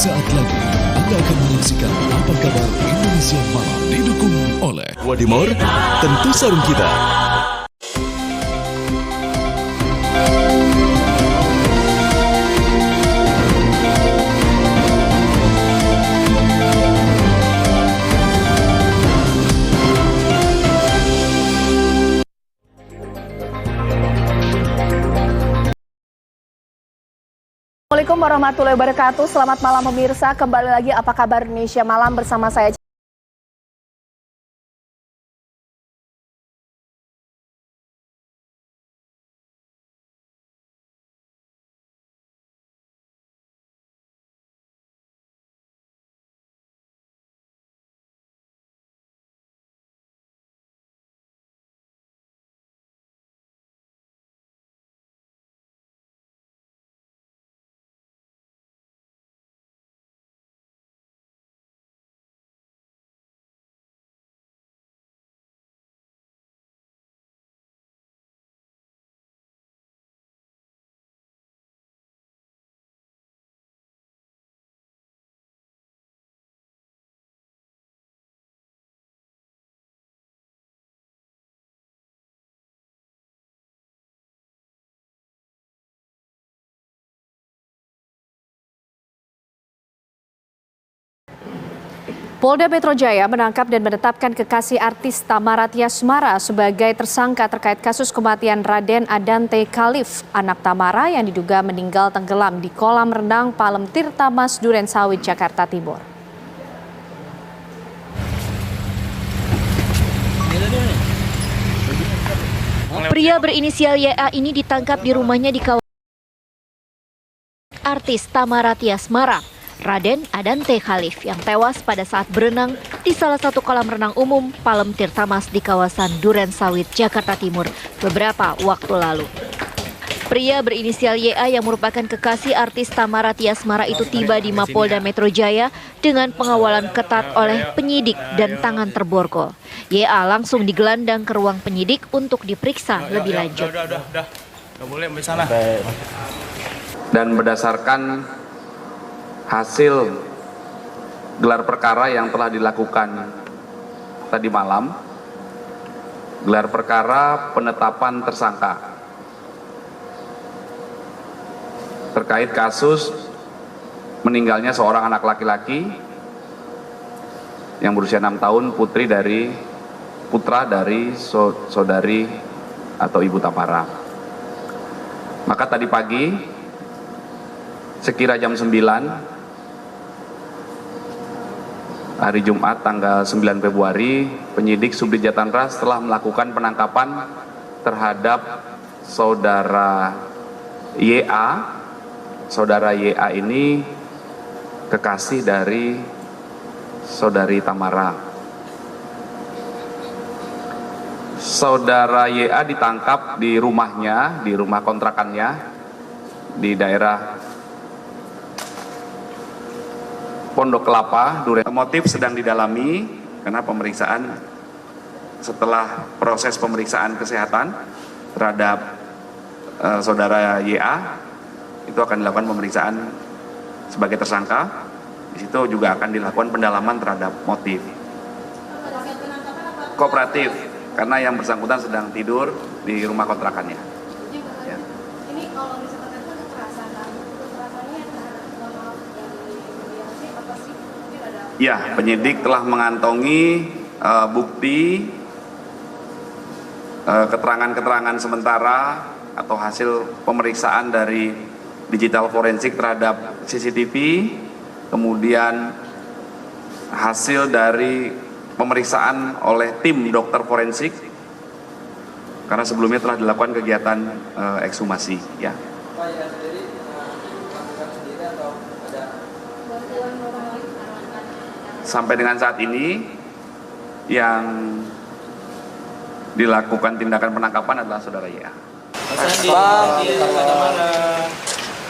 Sesaat lagi Anda akan menyaksikan Apa Kabar Indonesia Malam, didukung oleh Wadimor, tentu sarung kita. Assalamualaikum warahmatullahi wabarakatuh. Selamat malam pemirsa. Kembali lagi Apa Kabar Indonesia Malam bersama saya. Polda Metro Jaya menangkap dan menetapkan kekasih artis Thamara Tiasmara sebagai tersangka terkait kasus kematian Raden Adante Khalif, anak Thamara yang diduga meninggal tenggelam di kolam renang Palem Tirtamas Durensawit, Jakarta Timur. Pria berinisial YA ini ditangkap di rumahnya di kawasan artis Thamara Tiasmara, Raden Adante Khalif, yang tewas pada saat berenang di salah satu kolam renang umum Palem Tirtamas di kawasan Durensawit, Jakarta Timur beberapa waktu lalu. Pria berinisial YA yang merupakan kekasih artis Thamara Tiasmara itu tiba di Mapolda Metro Jaya dengan pengawalan ketat oleh penyidik dan tangan terborgol. YA langsung digelandang ke ruang penyidik untuk diperiksa lebih lanjut. Dan berdasarkan hasil gelar perkara yang telah dilakukan tadi malam, gelar perkara penetapan tersangka terkait kasus meninggalnya seorang anak laki-laki yang berusia 6 tahun, putra dari saudari atau Ibu Thamara. Maka tadi pagi sekira jam 9 hari Jumat tanggal 9 Februari, penyidik Subdit Jatanras telah melakukan penangkapan terhadap saudara YA. Saudara YA ini kekasih dari saudari Thamara. Saudara YA ditangkap di rumahnya, di rumah kontrakannya di daerah Pondok Kelapa, Duren. Motif sedang didalami karena pemeriksaan, setelah proses pemeriksaan kesehatan terhadap saudara YA, itu akan dilakukan pemeriksaan sebagai tersangka. Di situ juga akan dilakukan pendalaman terhadap motif. Kooperatif, karena yang bersangkutan sedang tidur di rumah kontrakannya. Ya. Ini kalau misalkan kekerasannya apa sih? Ya, penyidik telah mengantongi bukti keterangan-keterangan sementara atau hasil pemeriksaan dari digital forensik terhadap CCTV, kemudian hasil dari pemeriksaan oleh tim dokter forensik, karena sebelumnya telah dilakukan kegiatan ekshumasi. Ya. Sampai dengan saat ini yang dilakukan tindakan penangkapan adalah saudara YA.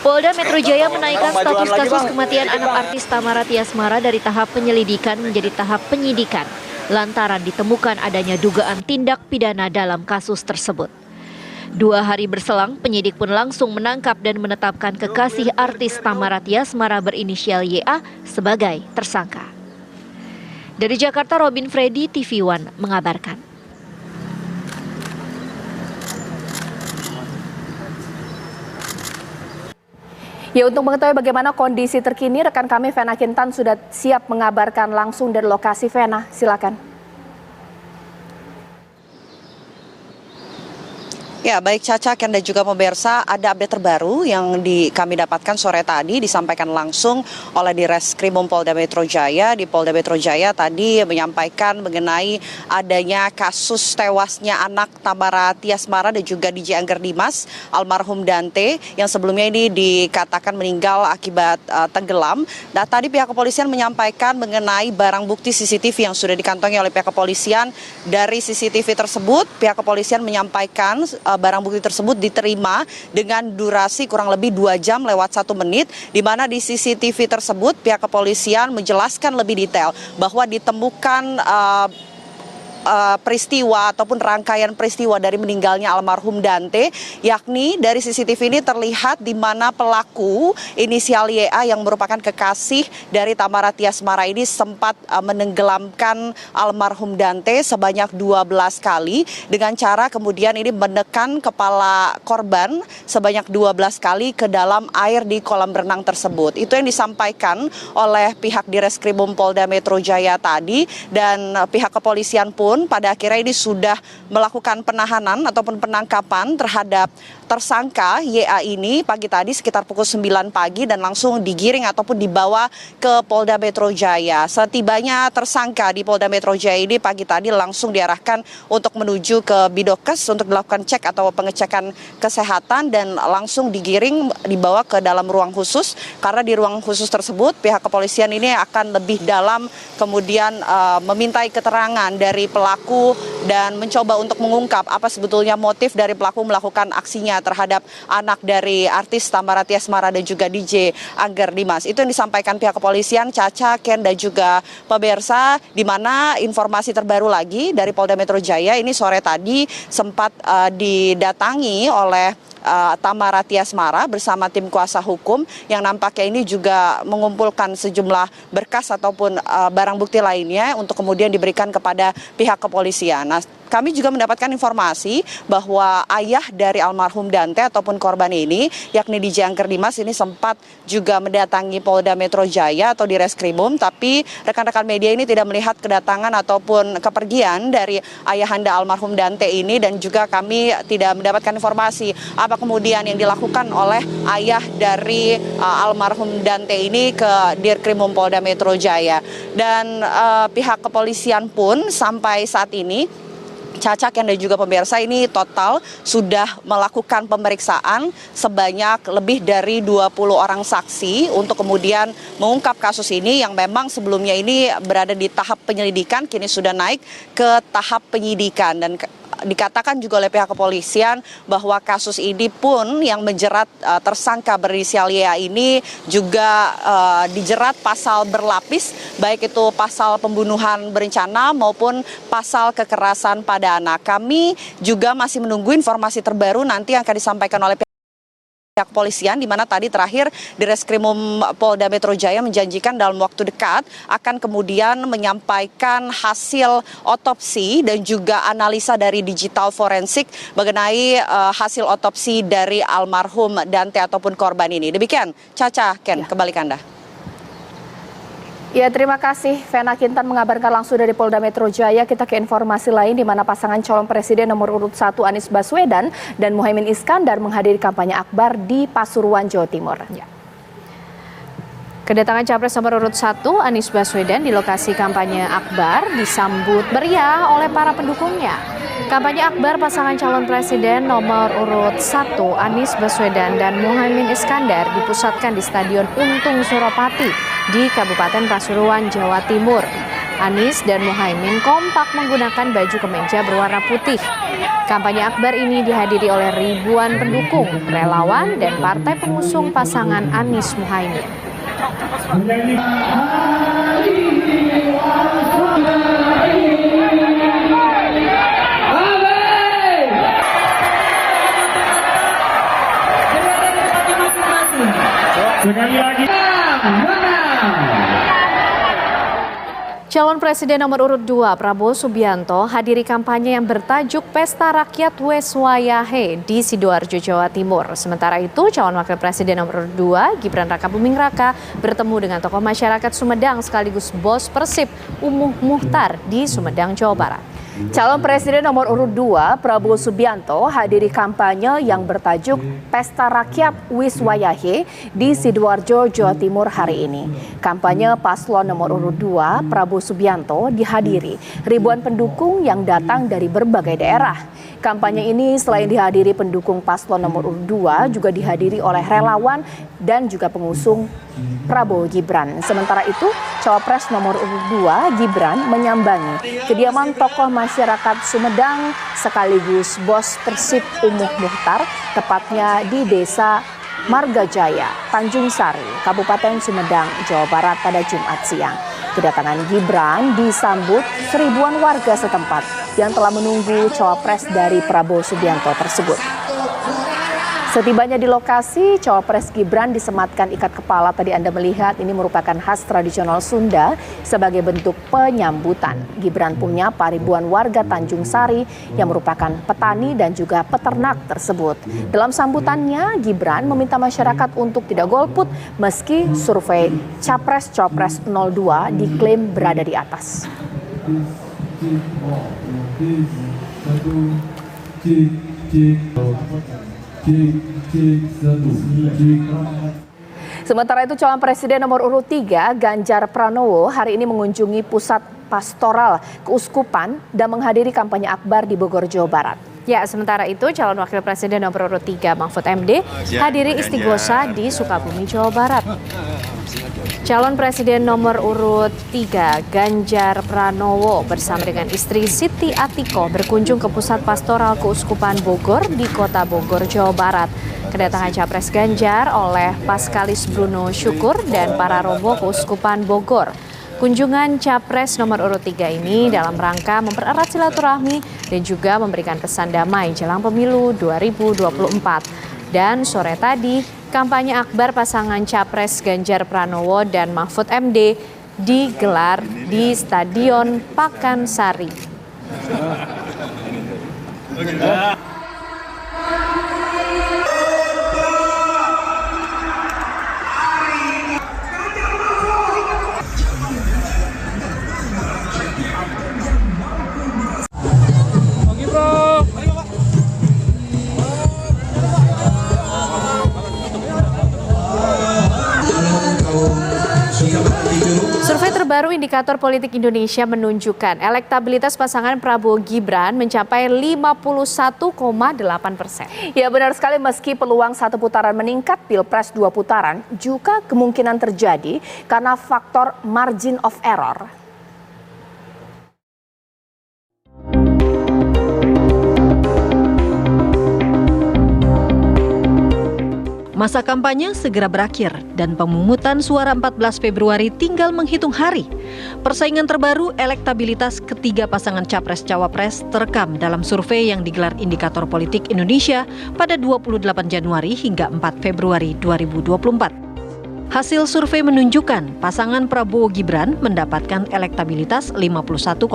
Polda Metro Jaya menaikkan status kasus kematian anak artis Thamara Tiasmara dari tahap penyelidikan menjadi tahap penyidikan lantaran ditemukan adanya dugaan tindak pidana dalam kasus tersebut. 2 hari berselang, penyidik pun langsung menangkap dan menetapkan kekasih artis Tamara Tiasmara berinisial YA sebagai tersangka. Dari Jakarta, Robin Freddy, TV One mengabarkan. Ya, untuk mengetahui bagaimana kondisi terkini, rekan kami Vena Kintan sudah siap mengabarkan langsung dari lokasi. Vena, silakan. Ya, baik Caca, Ken dan juga pemirsa, ada update terbaru yang kami dapatkan sore tadi disampaikan langsung oleh Direskrimum Polda Metro Jaya. Di Polda Metro Jaya tadi menyampaikan mengenai adanya kasus tewasnya anak Tamara Tiasmara dan juga DJ Angger Dimas, almarhum Dante, yang sebelumnya ini dikatakan meninggal akibat tenggelam. Dan tadi pihak kepolisian menyampaikan mengenai barang bukti CCTV yang sudah dikantongi oleh pihak kepolisian. Dari CCTV tersebut, pihak kepolisian menyampaikan barang bukti tersebut diterima dengan durasi kurang lebih 2 jam lewat 1 menit, di mana di CCTV tersebut pihak kepolisian menjelaskan lebih detail bahwa ditemukan peristiwa ataupun rangkaian peristiwa dari meninggalnya almarhum Dante, yakni dari CCTV ini terlihat di mana pelaku inisial YA yang merupakan kekasih dari Tamara Tiasmara ini sempat menenggelamkan almarhum Dante sebanyak 12 kali dengan cara kemudian ini menekan kepala korban sebanyak 12 kali ke dalam air di kolam renang tersebut. Itu yang disampaikan oleh pihak Direskrimum Polda Metro Jaya tadi, dan pihak kepolisian pun pada akhirnya ini sudah melakukan penahanan ataupun penangkapan terhadap tersangka YA ini pagi tadi sekitar pukul 9 pagi dan langsung digiring ataupun dibawa ke Polda Metro Jaya. Setibanya tersangka di Polda Metro Jaya ini pagi tadi langsung diarahkan untuk menuju ke Bidokes untuk dilakukan cek atau pengecekan kesehatan dan langsung digiring dibawa ke dalam ruang khusus, karena di ruang khusus tersebut pihak kepolisian ini akan lebih dalam kemudian memintai keterangan dari pelaku dan mencoba untuk mengungkap apa sebetulnya motif dari pelaku melakukan aksinya terhadap anak dari artis Tamara Tiasmara dan juga DJ Angger Dimas. Itu yang disampaikan pihak kepolisian, Caca, Ken dan juga pemirsa, di mana informasi terbaru lagi dari Polda Metro Jaya ini sore tadi sempat didatangi oleh Tamara Tiasmara bersama tim kuasa hukum yang nampaknya ini juga mengumpulkan sejumlah berkas ataupun barang bukti lainnya untuk kemudian diberikan kepada pihak kepolisian. Nah, kami juga mendapatkan informasi bahwa ayah dari almarhum Dante ataupun korban ini, yakni DJ Angger Dimas, ini sempat juga mendatangi Polda Metro Jaya atau Direskrimum, tapi rekan-rekan media ini tidak melihat kedatangan ataupun kepergian dari ayahanda almarhum Dante ini, dan juga kami tidak mendapatkan informasi apa kemudian yang dilakukan oleh ayah dari almarhum Dante ini ke Dirkrimum Polda Metro Jaya. Dan pihak kepolisian pun sampai saat ini, Caca, Ken dan juga pemirsa, ini total sudah melakukan pemeriksaan sebanyak lebih dari 20 orang saksi untuk kemudian mengungkap kasus ini yang memang sebelumnya ini berada di tahap penyelidikan, kini sudah naik ke tahap penyidikan. Dan dikatakan juga oleh pihak kepolisian bahwa kasus ini pun yang menjerat tersangka berinisial YA ini juga dijerat pasal berlapis, baik itu pasal pembunuhan berencana maupun pasal kekerasan pada anak. Kami juga masih menunggu informasi terbaru nanti yang akan disampaikan oleh pihak kepolisian, di mana tadi terakhir Direskrimum Polda Metro Jaya menjanjikan dalam waktu dekat akan kemudian menyampaikan hasil otopsi dan juga analisa dari digital forensik mengenai hasil otopsi dari almarhum Dante ataupun korban ini. Demikian, Caca, Ken, kembali ke Anda. Ya, terima kasih Vena Kintan mengabarkan langsung dari Polda Metro Jaya. Kita ke informasi lain di mana pasangan calon presiden nomor urut 1 Anies Baswedan dan Muhaimin Iskandar menghadiri kampanye akbar di Pasuruan, Jawa Timur. Ya. Kedatangan capres nomor urut 1 Anies Baswedan di lokasi kampanye akbar disambut meriah oleh para pendukungnya. Kampanye akbar pasangan calon presiden nomor urut 1 Anies Baswedan dan Muhaimin Iskandar dipusatkan di Stadion Untung Suropati di Kabupaten Pasuruan, Jawa Timur. Anies dan Muhaimin kompak menggunakan baju kemeja berwarna putih. Kampanye akbar ini dihadiri oleh ribuan pendukung, relawan, dan partai pengusung pasangan Anies Muhaimin. Sekali lagi. Calon Presiden nomor urut 2 Prabowo Subianto hadiri kampanye yang bertajuk Pesta Rakyat Wes Wayahe di Sidoarjo, Jawa Timur. Sementara itu, calon Wakil Presiden nomor urut 2 Gibran Rakabuming Raka bertemu dengan tokoh masyarakat Sumedang sekaligus bos Persib Umuh Muhtar di Sumedang, Jawa Barat. Calon Presiden nomor urut 2 Prabowo Subianto hadiri kampanye yang bertajuk Pesta Rakyat Wes Wayahe di Sidoarjo, Jawa Timur hari ini. Kampanye paslon nomor urut 2 Prabowo Subianto dihadiri ribuan pendukung yang datang dari berbagai daerah. Kampanye ini selain dihadiri pendukung paslon nomor urut 2 juga dihadiri oleh relawan dan juga pengusung Prabowo Gibran. Sementara itu, Cawapres nomor urut 2 Gibran menyambangi kediaman tokoh masyarakat Sumedang sekaligus bos Persib Umuh Muhtar, tepatnya di Desa Margajaya, Tanjung Sari, Kabupaten Sumedang, Jawa Barat pada Jumat siang. Kedatangan Gibran disambut seribuan warga setempat yang telah menunggu cawapres dari Prabowo Subianto tersebut. Setibanya di lokasi, cawapres Gibran disematkan ikat kepala. Tadi Anda melihat ini merupakan khas tradisional Sunda sebagai bentuk penyambutan. Gibran pun menyapa ribuan warga Tanjung Sari yang merupakan petani dan juga peternak tersebut. Dalam sambutannya, Gibran meminta masyarakat untuk tidak golput meski survei Capres-Cawapres 02 diklaim berada di atas. Sementara itu, calon presiden nomor urut 3 Ganjar Pranowo hari ini mengunjungi pusat pastoral keuskupan dan menghadiri kampanye akbar di Bogor, Jawa Barat. Ya, sementara itu calon wakil presiden nomor urut 3 Mahfud MD hadiri istighosa di Sukabumi, Jawa Barat. Calon presiden nomor urut 3 Ganjar Pranowo bersama dengan istri Siti Atiko berkunjung ke pusat pastoral keuskupan Bogor di Kota Bogor, Jawa Barat. Kedatangan Capres Ganjar oleh Paskalis Bruno Syukur dan para romo keuskupan Bogor. Kunjungan Capres nomor urut 3 ini dalam rangka mempererat silaturahmi dan juga memberikan pesan damai jelang pemilu 2024. Dan sore tadi, kampanye akbar pasangan Capres Ganjar Pranowo dan Mahfud MD digelar di Stadion Pakansari. Survei terbaru Indikator Politik Indonesia menunjukkan elektabilitas pasangan Prabowo Gibran mencapai 51,8%. Ya, benar sekali, meski peluang satu putaran meningkat, Pilpres 2 putaran juga kemungkinan terjadi karena faktor margin of error. Masa kampanye segera berakhir dan pemungutan suara 14 Februari tinggal menghitung hari. Persaingan terbaru elektabilitas ketiga pasangan Capres-Cawapres terekam dalam survei yang digelar Indikator Politik Indonesia pada 28 Januari hingga 4 Februari 2024. Hasil survei menunjukkan pasangan Prabowo Gibran mendapatkan elektabilitas 51,8%,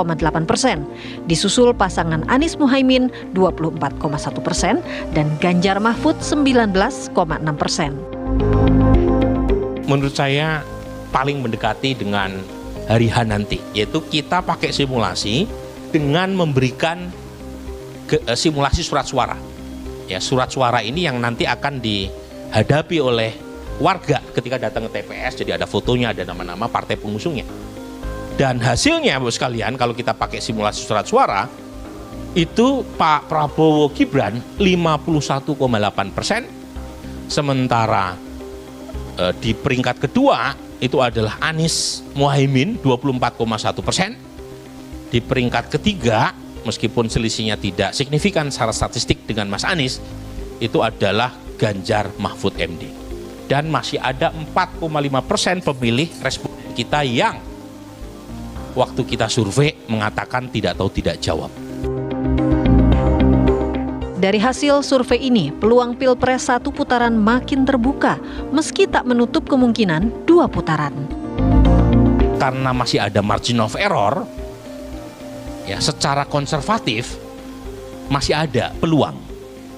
disusul pasangan Anies Muhaimin 24,1% dan Ganjar Mahfud 19,6%. Menurut saya paling mendekati dengan hari H nanti, yaitu kita pakai simulasi dengan memberikan simulasi surat suara. Ya, surat suara ini yang nanti akan dihadapi oleh warga ketika datang ke TPS, jadi ada fotonya, ada nama-nama partai pengusungnya. Dan hasilnya, Bapak sekalian, kalau kita pakai simulasi surat suara, itu Pak Prabowo Gibran 51,8%, sementara di peringkat kedua itu adalah Anies Muhaimin 24,1%, di peringkat ketiga, meskipun selisihnya tidak signifikan secara statistik dengan Mas Anies, itu adalah Ganjar Mahfud MD. Dan masih ada 4,5% pemilih responden kita yang waktu kita survei mengatakan tidak tahu tidak jawab. Dari hasil survei ini, peluang Pilpres 1 putaran makin terbuka, meski tak menutup kemungkinan 2 putaran. Karena masih ada margin of error, ya secara konservatif masih ada peluang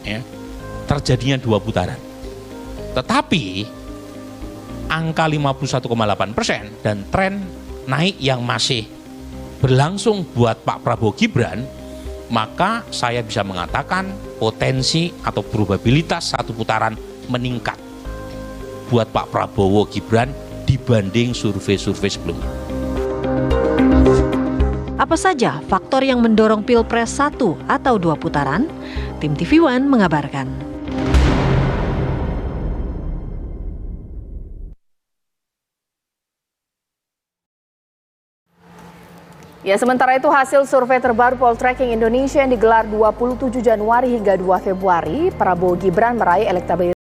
ya, terjadinya 2 putaran. Tetapi angka 51,8% dan tren naik yang masih berlangsung buat Pak Prabowo Gibran, maka saya bisa mengatakan potensi atau probabilitas 1 putaran meningkat buat Pak Prabowo Gibran dibanding survei-survei sebelumnya. Apa saja faktor yang mendorong Pilpres 1 atau 2 putaran? Tim TV One mengabarkan. Ya, sementara itu hasil survei terbaru Poltreking Indonesia yang digelar 27 Januari hingga 2 Februari, Prabowo Gibran meraih elektabilitas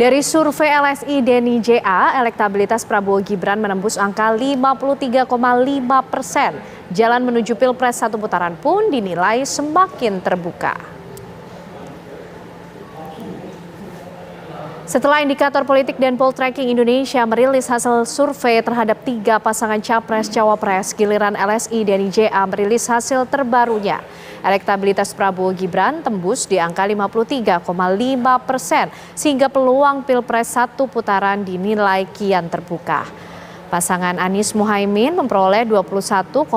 Dari survei LSI Denny JA, elektabilitas Prabowo Gibran menembus angka 53,5%. Jalan menuju Pilpres 1 putaran pun dinilai semakin terbuka. Setelah indikator politik dan Poltreking Indonesia merilis hasil survei terhadap 3 pasangan Capres-Cawapres, giliran LSI Denny JA merilis hasil terbarunya. Elektabilitas Prabowo Gibran tembus di angka 53,5%, sehingga peluang Pilpres 1 putaran dinilai kian terbuka. Pasangan Anies Muhaimin memperoleh 21,7%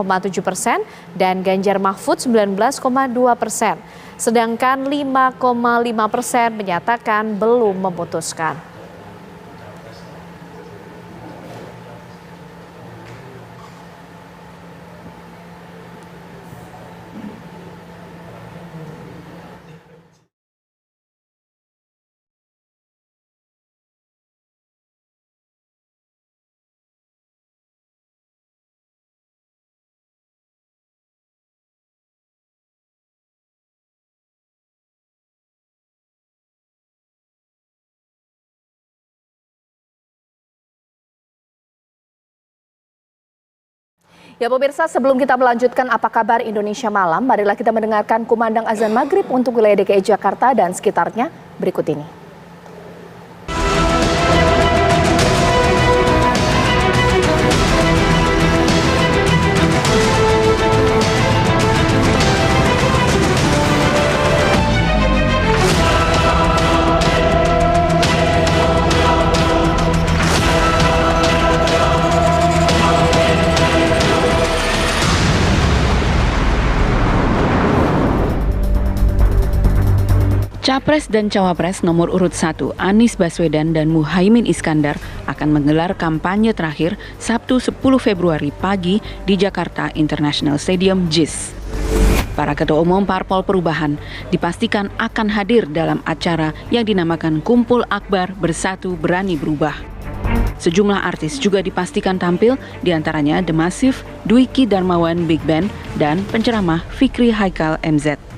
dan Ganjar Mahfud 19,2%. Sedangkan 5,5% menyatakan belum memutuskan. Ya pemirsa, sebelum kita melanjutkan apa kabar Indonesia Malam, marilah kita mendengarkan kumandang azan maghrib untuk wilayah DKI Jakarta dan sekitarnya berikut ini. Capres dan Cawapres nomor urut 1 Anies Baswedan dan Muhaimin Iskandar akan menggelar kampanye terakhir Sabtu 10 Februari pagi di Jakarta International Stadium JIS. Para ketua umum Parpol Perubahan dipastikan akan hadir dalam acara yang dinamakan Kumpul Akbar Bersatu Berani Berubah. Sejumlah artis juga dipastikan tampil, diantaranya The Massive, Dwiki Darmawan Big Band, dan penceramah Fikri Haikal MZ.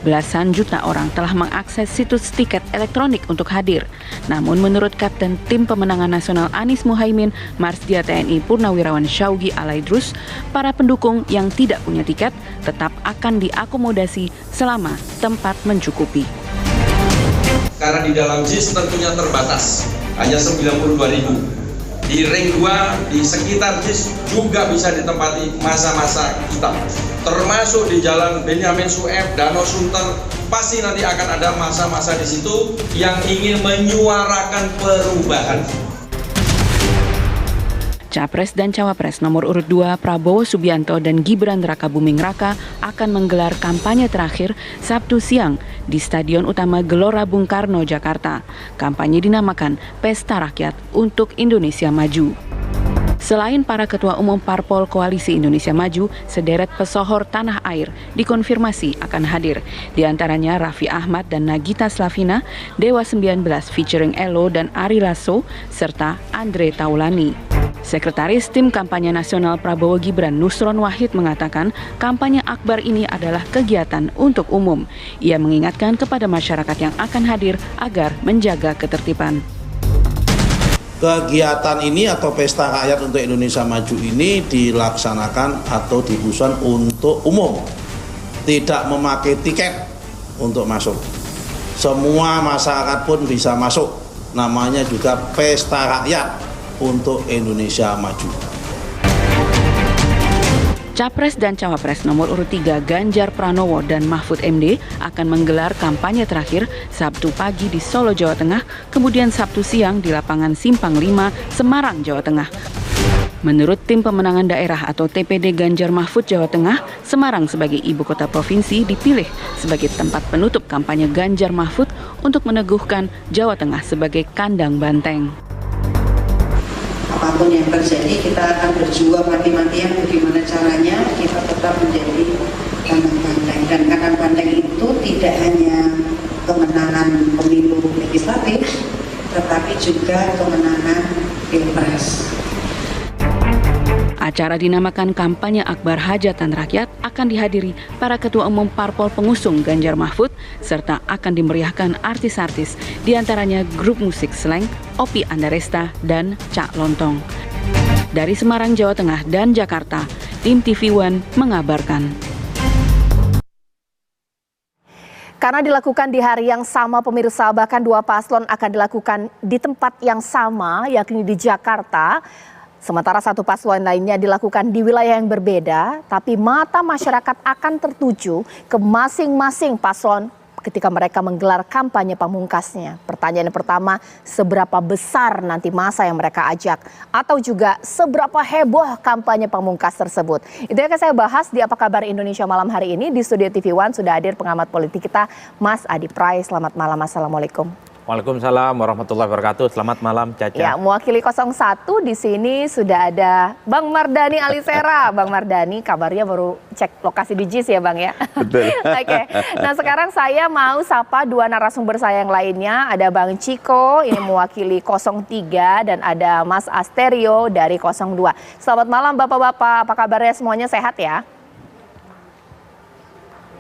Belasan juta orang telah mengakses situs tiket elektronik untuk hadir. Namun menurut Kapten Tim Pemenangan Nasional Anies Muhaimin, Marsdia TNI Purnawirawan Syaugi Alaidrus, para pendukung yang tidak punya tiket tetap akan diakomodasi selama tempat mencukupi. Karena di dalam JIS tentunya terbatas, hanya 92.000. Di ring 2, di sekitar JIS juga bisa ditempati masa-masa kita. Termasuk di Jalan Benyamin Sueb, Danau Sunter, pasti nanti akan ada masa-masa di situ yang ingin menyuarakan perubahan. Capres dan Cawapres nomor urut 2 Prabowo Subianto dan Gibran Rakabuming Raka akan menggelar kampanye terakhir Sabtu siang di Stadion Utama Gelora Bung Karno, Jakarta. Kampanye dinamakan Pesta Rakyat untuk Indonesia Maju. Selain para ketua umum Parpol Koalisi Indonesia Maju, sederet pesohor tanah air dikonfirmasi akan hadir. Di antaranya Raffi Ahmad dan Nagita Slavina, Dewa 19 featuring Elo dan Ari Lasso, serta Andre Taulani. Sekretaris Tim Kampanye Nasional Prabowo Gibran Nusron Wahid mengatakan kampanye akbar ini adalah kegiatan untuk umum. Ia mengingatkan kepada masyarakat yang akan hadir agar menjaga ketertiban. Kegiatan ini atau Pesta Rakyat untuk Indonesia Maju ini dilaksanakan atau dibutuhkan untuk umum, tidak memakai tiket untuk masuk. Semua masyarakat pun bisa masuk, namanya juga Pesta Rakyat untuk Indonesia Maju. Capres dan Cawapres nomor urut 3 Ganjar Pranowo dan Mahfud MD akan menggelar kampanye terakhir Sabtu pagi di Solo, Jawa Tengah, kemudian Sabtu siang di lapangan Simpang 5, Semarang, Jawa Tengah. Menurut Tim Pemenangan Daerah atau TPD Ganjar Mahfud Jawa Tengah, Semarang sebagai ibu kota provinsi dipilih sebagai tempat penutup kampanye Ganjar Mahfud untuk meneguhkan Jawa Tengah sebagai kandang banteng. Apapun yang terjadi, kita akan berjuang mati-matian bagaimana caranya kita tetap menjadi kandang banteng. Dan kandang banteng itu tidak hanya kemenangan pemilu legislatif, tetapi juga kemenangan pilpres. Acara dinamakan kampanye akbar hajatan rakyat akan dihadiri para ketua umum parpol pengusung Ganjar Mahfud serta akan dimeriahkan artis-artis diantaranya grup musik Slank, Opi Andaresta, dan Cak Lontong. Dari Semarang, Jawa Tengah dan Jakarta, tim TV One mengabarkan. Karena dilakukan di hari yang sama pemirsa, bahkan dua paslon akan dilakukan di tempat yang sama yakni di Jakarta. Sementara satu paslon lainnya dilakukan di wilayah yang berbeda, tapi mata masyarakat akan tertuju ke masing-masing paslon ketika mereka menggelar kampanye pamungkasnya. Pertanyaan yang pertama, seberapa besar nanti masa yang mereka ajak? Atau juga seberapa heboh kampanye pamungkas tersebut? Itu yang akan saya bahas di Apa Kabar Indonesia malam hari ini. Di studio TV One sudah hadir pengamat politik kita, Mas Adi Pray. Selamat malam, Assalamualaikum. Waalaikumsalam warahmatullahi wabarakatuh. Selamat malam, Caca. Ya, mewakili 01 di sini sudah ada Bang Mardhani Alisera. Bang Mardhani, kabarnya baru cek lokasi di JIS ya, Bang ya? Betul. Oke. Nah, sekarang saya mau sapa dua narasumber saya yang lainnya. Ada Bang Ciko, ini mewakili 03, dan ada Mas Asterio dari 02. Selamat malam Bapak-bapak, apa kabarnya, semuanya sehat ya?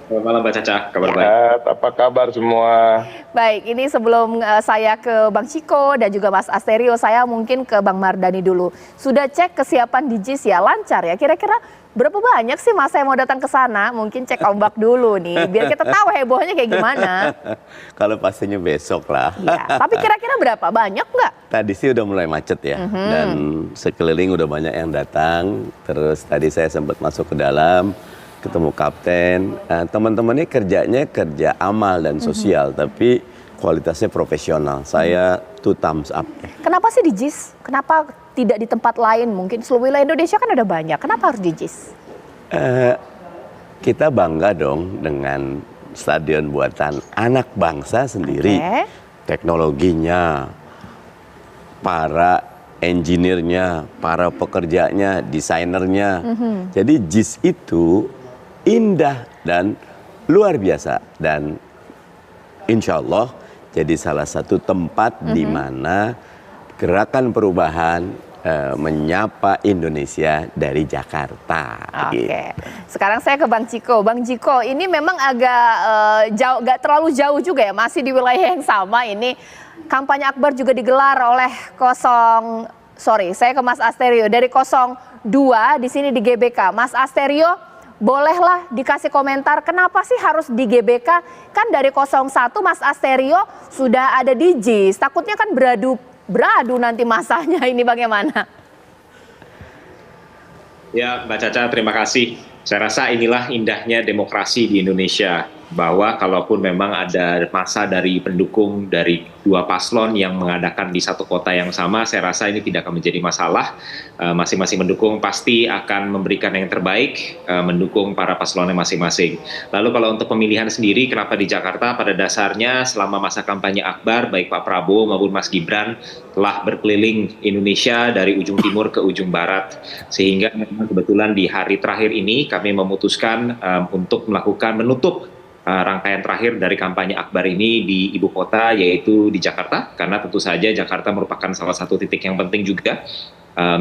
Selamat malam Mbak Caca, kabar baik. Apa kabar semua? Baik, ini sebelum saya ke Bang Ciko dan juga Mas Asterio, saya mungkin ke Bang Mardhani dulu. Sudah cek kesiapan di JIS ya, lancar ya? Kira-kira berapa banyak sih masa yang mau datang ke sana? Mungkin cek ombak dulu nih, biar kita tahu hebohnya kayak gimana. Kalau pastinya besok lah. Ya, tapi kira-kira berapa? Banyak nggak? Tadi sih udah mulai macet ya, dan sekeliling udah banyak yang datang. Terus tadi saya sempat masuk ke dalam, ketemu kapten, teman-teman ini kerjanya kerja amal dan sosial, tapi kualitasnya profesional. Saya 2 thumbs up. Kenapa sih di JIS? Kenapa tidak di tempat lain? Mungkin seluruh wilayah Indonesia kan ada banyak. Kenapa harus di JIS? Kita bangga dong dengan stadion buatan anak bangsa sendiri. Teknologinya, para engineer-nya, para pekerjanya, desainernya. Jadi JIS itu indah dan luar biasa, dan insya Allah jadi salah satu tempat di mana gerakan perubahan menyapa Indonesia dari Jakarta. Oke. Sekarang saya ke Bang Ciko. Bang Ciko, ini memang agak jauh, gak terlalu jauh juga ya, masih di wilayah yang sama ini. Kampanye akbar juga digelar oleh saya ke Mas Asterio dari 02 di sini di GBK. Mas Asterio, bolehlah dikasih komentar kenapa sih harus di GBK? Kan dari 01 Mas Asterio sudah ada di JIS. Takutnya kan beradu nanti masanya, ini bagaimana? Ya Mbak Caca, terima kasih. Saya rasa inilah indahnya demokrasi di Indonesia, bahwa kalaupun memang ada masa dari pendukung dari dua paslon yang mengadakan di satu kota yang sama, saya rasa ini tidak akan menjadi masalah. Masing-masing mendukung pasti akan memberikan yang terbaik, mendukung para paslonnya masing-masing. Lalu kalau untuk pemilihan sendiri, kenapa di Jakarta? Pada dasarnya selama masa kampanye akbar, baik Pak Prabowo maupun Mas Gibran telah berkeliling Indonesia dari ujung timur ke ujung barat. Sehingga memang kebetulan di hari terakhir ini kami memutuskan untuk menutup rangkaian terakhir dari kampanye akbar ini di ibu kota, yaitu di Jakarta, karena tentu saja Jakarta merupakan salah satu titik yang penting juga,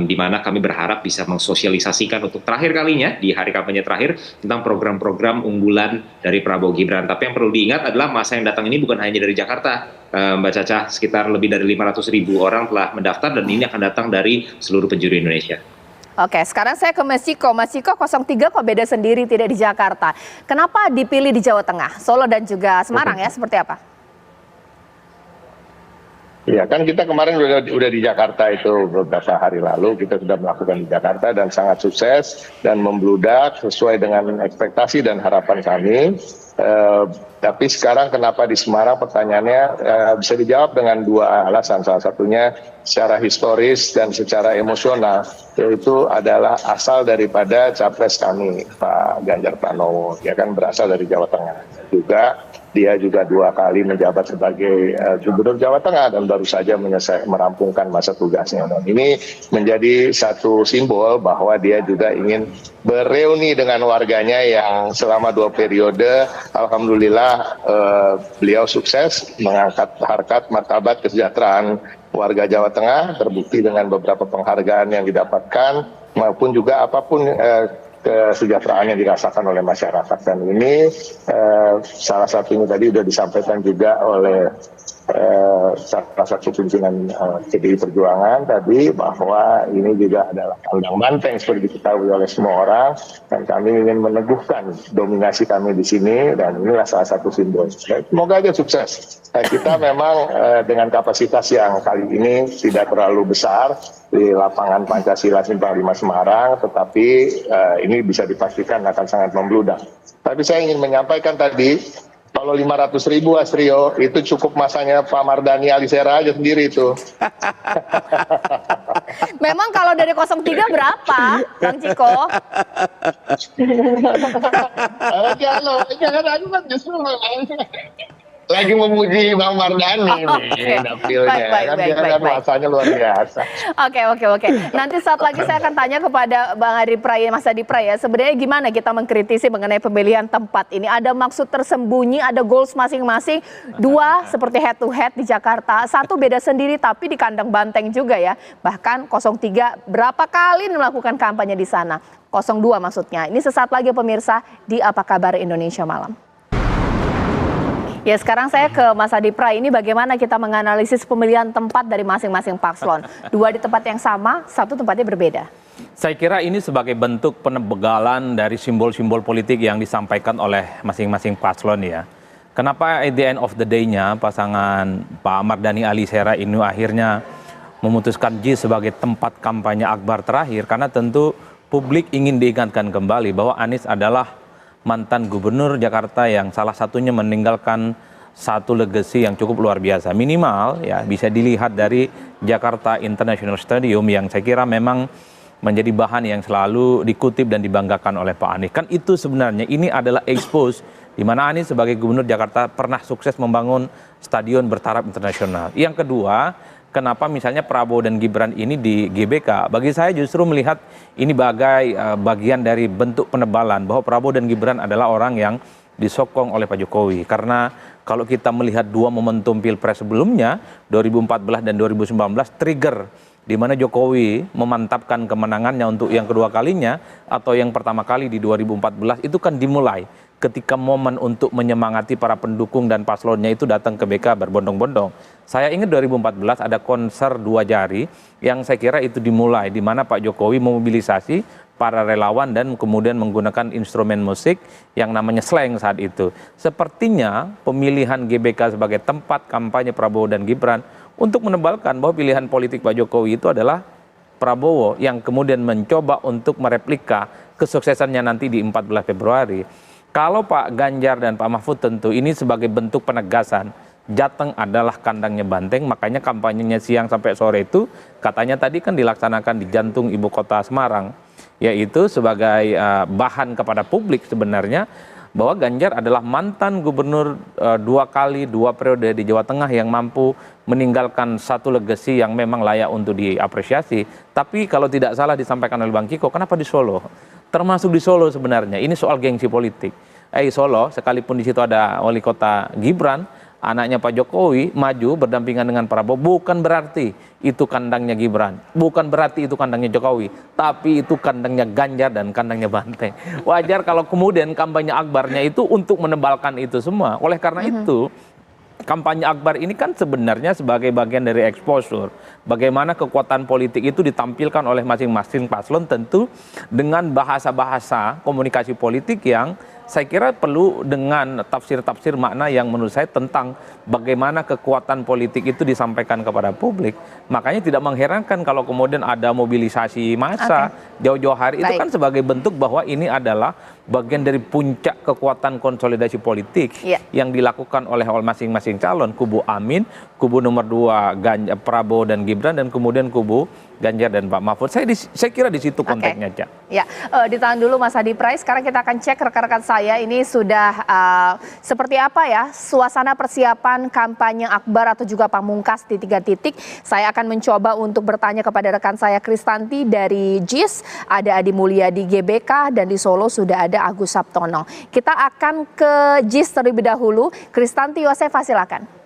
di mana kami berharap bisa mensosialisasikan untuk terakhir kalinya di hari kampanye terakhir tentang program-program unggulan dari Prabowo Gibran. Tapi yang perlu diingat adalah masa yang datang ini bukan hanya dari Jakarta, Mbak Caca, sekitar lebih dari 500.000 orang telah mendaftar dan ini akan datang dari seluruh penjuru Indonesia. Oke, sekarang saya ke Mas Ciko. Mas Ciko, 03 kok beda sendiri, tidak di Jakarta. Kenapa dipilih di Jawa Tengah, Solo dan juga Semarang ya? Seperti apa? Ya kan kita kemarin udah di Jakarta itu beberapa hari lalu, kita sudah melakukan di Jakarta dan sangat sukses dan membludak sesuai dengan ekspektasi dan harapan kami. Tapi sekarang kenapa di Semarang, pertanyaannya bisa dijawab dengan dua alasan. Salah satunya secara historis dan secara emosional, yaitu adalah asal daripada capres kami, Pak Ganjar Pranowo. Dia kan berasal dari Jawa Tengah. Dia juga 2 kali menjabat sebagai Gubernur Jawa Tengah dan baru saja merampungkan masa tugasnya. Dan ini menjadi satu simbol bahwa dia juga ingin bereuni dengan warganya yang selama 2 periode, alhamdulillah beliau sukses mengangkat harkat martabat kesejahteraan warga Jawa Tengah, terbukti dengan beberapa penghargaan yang didapatkan maupun juga apapun kesejahteraan yang dirasakan oleh masyarakat. Dan ini salah satunya tadi sudah disampaikan juga oleh salah satu pimpinan PDI Perjuangan tadi, bahwa ini juga adalah kandang banteng seperti diketahui oleh semua orang, dan kami ingin meneguhkan dominasi kami di sini, dan inilah salah satu simbol. Semoga aja sukses. Kita memang dengan kapasitas yang kali ini tidak terlalu besar di lapangan Pancasila Simpang 5 Semarang, tetapi ini bisa dipastikan akan sangat membludak. Tapi saya ingin menyampaikan tadi, kalau 500.000 Astrio, itu cukup masanya Pak Mardhani Alisera aja sendiri itu. Memang kalau dari 03 berapa, Bang Ciko? Jangan aku kan justru lagi memuji Bang Mardhani nih, dapilnya. Baik. Masanya luar biasa. Oke. Nanti saat lagi saya akan tanya kepada Bang Adi Pray, Mas Adi Pray ya. Sebenarnya gimana kita mengkritisi mengenai pemilihan tempat ini? Ada maksud tersembunyi, ada goals masing-masing. 2 seperti head to head di Jakarta, 1 beda sendiri tapi di kandang banteng juga ya. Bahkan 03 berapa kali melakukan kampanye di sana. 02 maksudnya. Ini sesaat lagi pemirsa di Apa Kabar Indonesia Malam. Ya, sekarang saya ke Mas Adi Pray. Ini bagaimana kita menganalisis pemilihan tempat dari masing-masing paslon? 2 di tempat yang sama, 1 tempatnya berbeda. Saya kira ini sebagai bentuk penegalan dari simbol-simbol politik yang disampaikan oleh masing-masing paslon ya. Kenapa at the end of the day-nya pasangan Pak Mardhani Alisera ini akhirnya memutuskan JIS sebagai tempat kampanye akbar terakhir? Karena tentu publik ingin diingatkan kembali bahwa Anies adalah mantan gubernur Jakarta yang salah satunya meninggalkan satu legacy yang cukup luar biasa. Minimal ya bisa dilihat dari Jakarta International Stadium yang saya kira memang menjadi bahan yang selalu dikutip dan dibanggakan oleh Pak Anies. Kan itu sebenarnya ini adalah expose di mana Anies sebagai gubernur Jakarta pernah sukses membangun stadion bertaraf internasional. Yang kedua, kenapa misalnya Prabowo dan Gibran ini di GBK? Bagi saya justru melihat ini bagai bagian dari bentuk penebalan bahwa Prabowo dan Gibran adalah orang yang disokong oleh Pak Jokowi. Karena kalau kita melihat 2 momentum Pilpres sebelumnya, 2014 dan 2019, trigger di mana Jokowi memantapkan kemenangannya untuk yang kedua kalinya atau yang pertama kali di 2014 itu kan dimulai ketika momen untuk menyemangati para pendukung dan paslonnya itu datang ke BK berbondong-bondong. Saya ingat 2014 ada konser 2 jari yang saya kira itu dimulai di mana Pak Jokowi memobilisasi para relawan dan kemudian menggunakan instrumen musik yang namanya slang saat itu. Sepertinya pemilihan GBK sebagai tempat kampanye Prabowo dan Gibran untuk menebalkan bahwa pilihan politik Pak Jokowi itu adalah Prabowo yang kemudian mencoba untuk mereplika kesuksesannya nanti di 14 Februari. Kalau Pak Ganjar dan Pak Mahfud tentu ini sebagai bentuk penegasan Jateng adalah kandangnya banteng, makanya kampanyenya siang sampai sore itu katanya tadi kan dilaksanakan di jantung ibu kota Semarang, yaitu sebagai bahan kepada publik sebenarnya bahwa Ganjar adalah mantan gubernur 2 kali 2 periode di Jawa Tengah yang mampu meninggalkan satu legacy yang memang layak untuk diapresiasi. Tapi kalau tidak salah disampaikan oleh Bang Ciko, kenapa di Solo? Termasuk di Solo sebenarnya, ini soal gengsi politik. Solo, sekalipun di situ ada wali kota Gibran, anaknya Pak Jokowi maju berdampingan dengan Prabowo, bukan berarti itu kandangnya Gibran, bukan berarti itu kandangnya Jokowi, tapi itu kandangnya Ganjar dan kandangnya Banteng. Wajar kalau kemudian kampanye akbarnya itu untuk menebalkan itu semua. Oleh karena itu, kampanye akbar ini kan sebenarnya sebagai bagian dari exposure. Bagaimana kekuatan politik itu ditampilkan oleh masing-masing paslon, tentu dengan bahasa-bahasa komunikasi politik yang saya kira perlu dengan tafsir-tafsir makna yang menurut saya tentang bagaimana kekuatan politik itu disampaikan kepada publik. Makanya tidak mengherankan kalau kemudian ada mobilisasi massa jauh-jauh hari. Itu kan sebagai bentuk bahwa ini adalah bagian dari puncak kekuatan konsolidasi politik yang dilakukan oleh masing-masing calon. Kubu Amin, kubu nomor 2 Prabowo dan Gibran, dan kemudian kubu Ganjar dan Pak Mahfud. Saya kira di situ konteksnya, Cak. Ya, ditahan dulu Mas Adi Prais. Sekarang kita akan cek rekan-rekan saya ini sudah seperti apa ya suasana persiapan kampanye akbar atau juga pamungkas di 3 titik. Saya akan mencoba untuk bertanya kepada rekan saya Kristanti dari JIS, ada Adi Mulya di GBK, dan di Solo sudah ada Agus Saptono. Kita akan ke JIS terlebih dahulu. Kristanti Yosefa, silakan.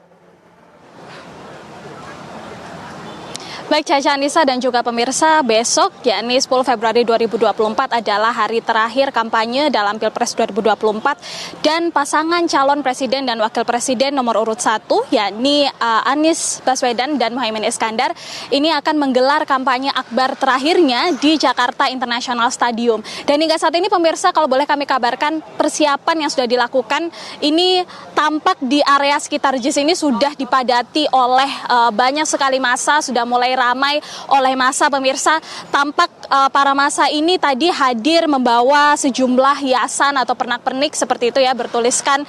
Baik Caca Anissa dan juga pemirsa, besok yakni 10 Februari 2024 adalah hari terakhir kampanye dalam Pilpres 2024 dan pasangan calon presiden dan wakil presiden nomor urut 1 yakni Anies Baswedan dan Muhaimin Iskandar ini akan menggelar kampanye akbar terakhirnya di Jakarta International Stadium. Dan hingga saat ini pemirsa, kalau boleh kami kabarkan, persiapan yang sudah dilakukan ini tampak di area sekitar JIS ini sudah dipadati oleh banyak sekali massa, sudah mulai ramai oleh massa. Pemirsa, tampak para massa ini tadi hadir membawa sejumlah hiasan atau pernak-pernik seperti itu ya, bertuliskan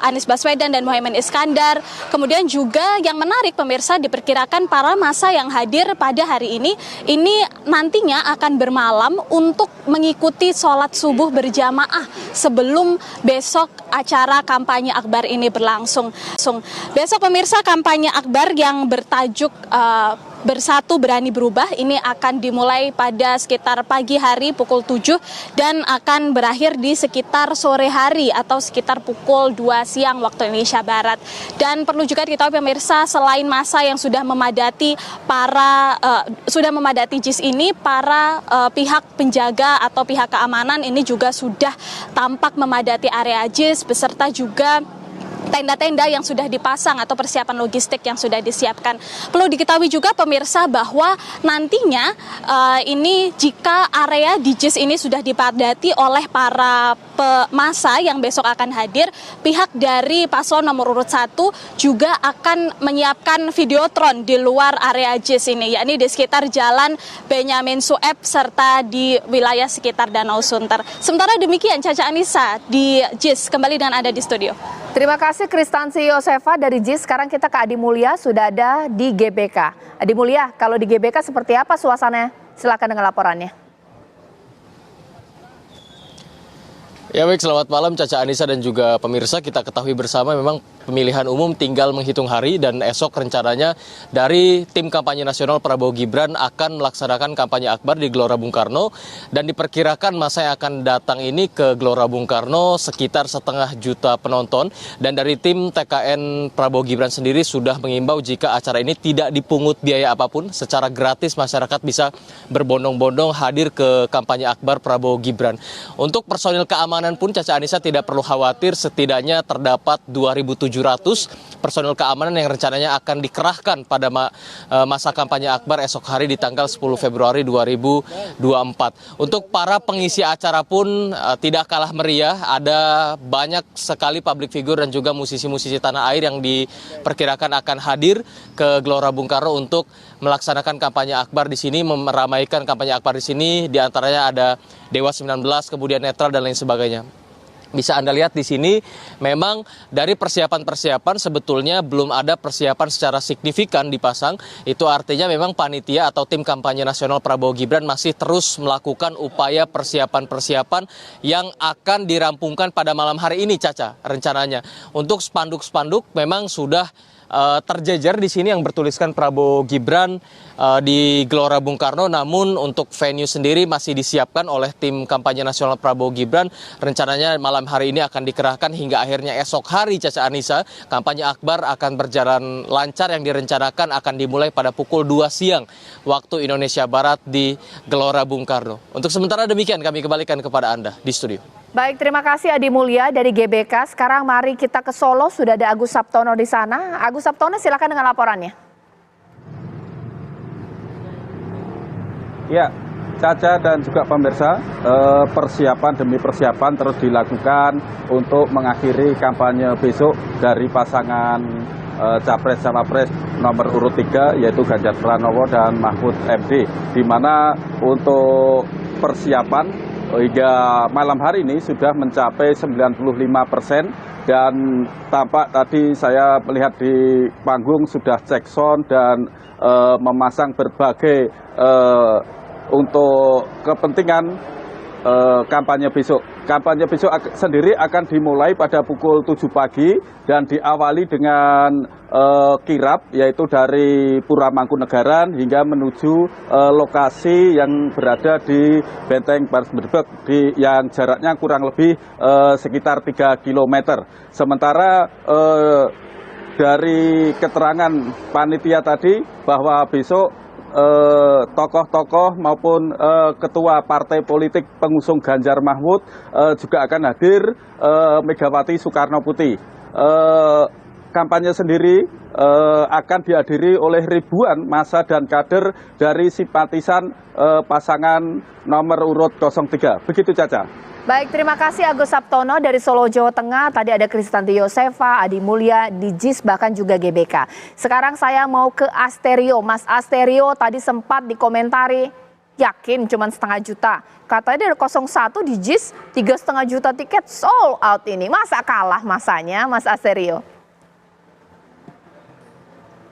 Anies Baswedan dan Muhaimin Iskandar. Kemudian juga yang menarik pemirsa, diperkirakan para massa yang hadir pada hari ini nantinya akan bermalam untuk mengikuti sholat subuh berjamaah sebelum besok acara kampanye akbar ini berlangsung. Besok pemirsa, kampanye akbar yang bertajuk Bersatu Berani Berubah ini akan dimulai pada sekitar pagi hari pukul 7 dan akan berakhir di sekitar sore hari atau sekitar pukul 2 siang waktu Indonesia Barat. Dan perlu juga diketahui pemirsa, selain massa yang sudah memadati JIS ini, para pihak penjaga atau pihak keamanan ini juga sudah tampak memadati area JIS beserta juga tenda-tenda yang sudah dipasang atau persiapan logistik yang sudah disiapkan. Perlu diketahui juga pemirsa bahwa nantinya ini jika area di JIS ini sudah dipadati oleh para massa yang besok akan hadir, pihak dari paslon nomor urut 1 juga akan menyiapkan videotron di luar area JIS ini, yakni di sekitar Jalan Benyamin Sueb serta di wilayah sekitar Danau Sunter. Sementara demikian Caca Anissa di JIS, kembali dengan Anda di studio. Terima kasih Kristanti Yosefa dari JIS. Sekarang kita ke Adi Mulya, sudah ada di GBK. Adi Mulya, kalau di GBK seperti apa suasananya? Silakan dengan laporannya. Ya baik, selamat malam Caca Anissa dan juga pemirsa. Kita ketahui bersama memang pemilihan umum tinggal menghitung hari dan esok rencananya dari tim kampanye nasional Prabowo Gibran akan melaksanakan kampanye akbar di Gelora Bung Karno, dan diperkirakan masa yang akan datang ini ke Gelora Bung Karno sekitar 500.000 penonton. Dan dari tim TKN Prabowo Gibran sendiri sudah mengimbau jika acara ini tidak dipungut biaya apapun, secara gratis masyarakat bisa berbondong-bondong hadir ke kampanye akbar Prabowo Gibran. Untuk personil keamanan pun Caca Anissa tidak perlu khawatir, setidaknya terdapat 2.700 personil keamanan yang rencananya akan dikerahkan pada masa kampanye akbar esok hari di tanggal 10 Februari 2024. Untuk para pengisi acara pun tidak kalah meriah, ada banyak sekali public figure dan juga musisi-musisi tanah air yang diperkirakan akan hadir ke Gelora Bung Karno untuk melaksanakan kampanye akbar di sini, meramaikan kampanye akbar di sini. Di antaranya ada Dewa 19, kemudian Netral dan lain sebagainya. Bisa Anda lihat di sini, memang dari persiapan-persiapan sebetulnya belum ada persiapan secara signifikan dipasang. Itu artinya memang panitia atau tim kampanye nasional Prabowo Gibran masih terus melakukan upaya persiapan-persiapan yang akan dirampungkan pada malam hari ini, Caca, rencananya. Untuk spanduk-spanduk memang sudah terjejer di sini yang bertuliskan Prabowo Gibran di Gelora Bung Karno, namun untuk venue sendiri masih disiapkan oleh tim kampanye nasional Prabowo Gibran. Rencananya malam hari ini akan dikerahkan hingga akhirnya esok hari, Caca Anissa, kampanye akbar akan berjalan lancar yang direncanakan akan dimulai pada pukul 2 siang waktu Indonesia Barat di Gelora Bung Karno. Untuk sementara demikian kami kembalikan kepada Anda di studio. Baik, terima kasih Adi Mulya dari GBK. Sekarang mari kita ke Solo, sudah ada Agus Saptono di sana. Agus Saptono, silakan dengan laporannya. Ya, Caca dan juga pemirsa, persiapan demi persiapan terus dilakukan untuk mengakhiri kampanye besok dari pasangan Capres-Cawapres nomor urut 3 yaitu Ganjar Pranowo dan Mahfud MD, di mana untuk persiapan hingga malam hari ini sudah mencapai 95% dan tampak tadi saya melihat di panggung sudah cek sound dan memasang berbagai untuk kepentingan kampanye besok. Kampanye besok sendiri akan dimulai pada pukul 7 pagi dan diawali dengan kirap, yaitu dari Pura Mangkunegaran hingga menuju lokasi yang berada di Benteng Paris Brebek yang jaraknya kurang lebih sekitar 3 km. Sementara dari keterangan panitia tadi bahwa besok tokoh-tokoh maupun ketua partai politik pengusung Ganjar Mahfud juga akan hadir, Megawati Soekarno Putri. Kampanye sendiri akan dihadiri oleh ribuan massa dan kader dari simpatisan pasangan nomor urut 03. Begitu, Caca. Baik, terima kasih Agus Saptono dari Solo, Jawa Tengah. Tadi ada Kristanti Yosefa, Adi Mulya, di JIS, bahkan juga GBK. Sekarang saya mau ke Asterio. Mas Asterio tadi sempat dikomentari, yakin cuma 1,5 juta. Katanya dari 01 di JIS 3,5 juta tiket sold out ini. Masa kalah masanya, Mas Asterio?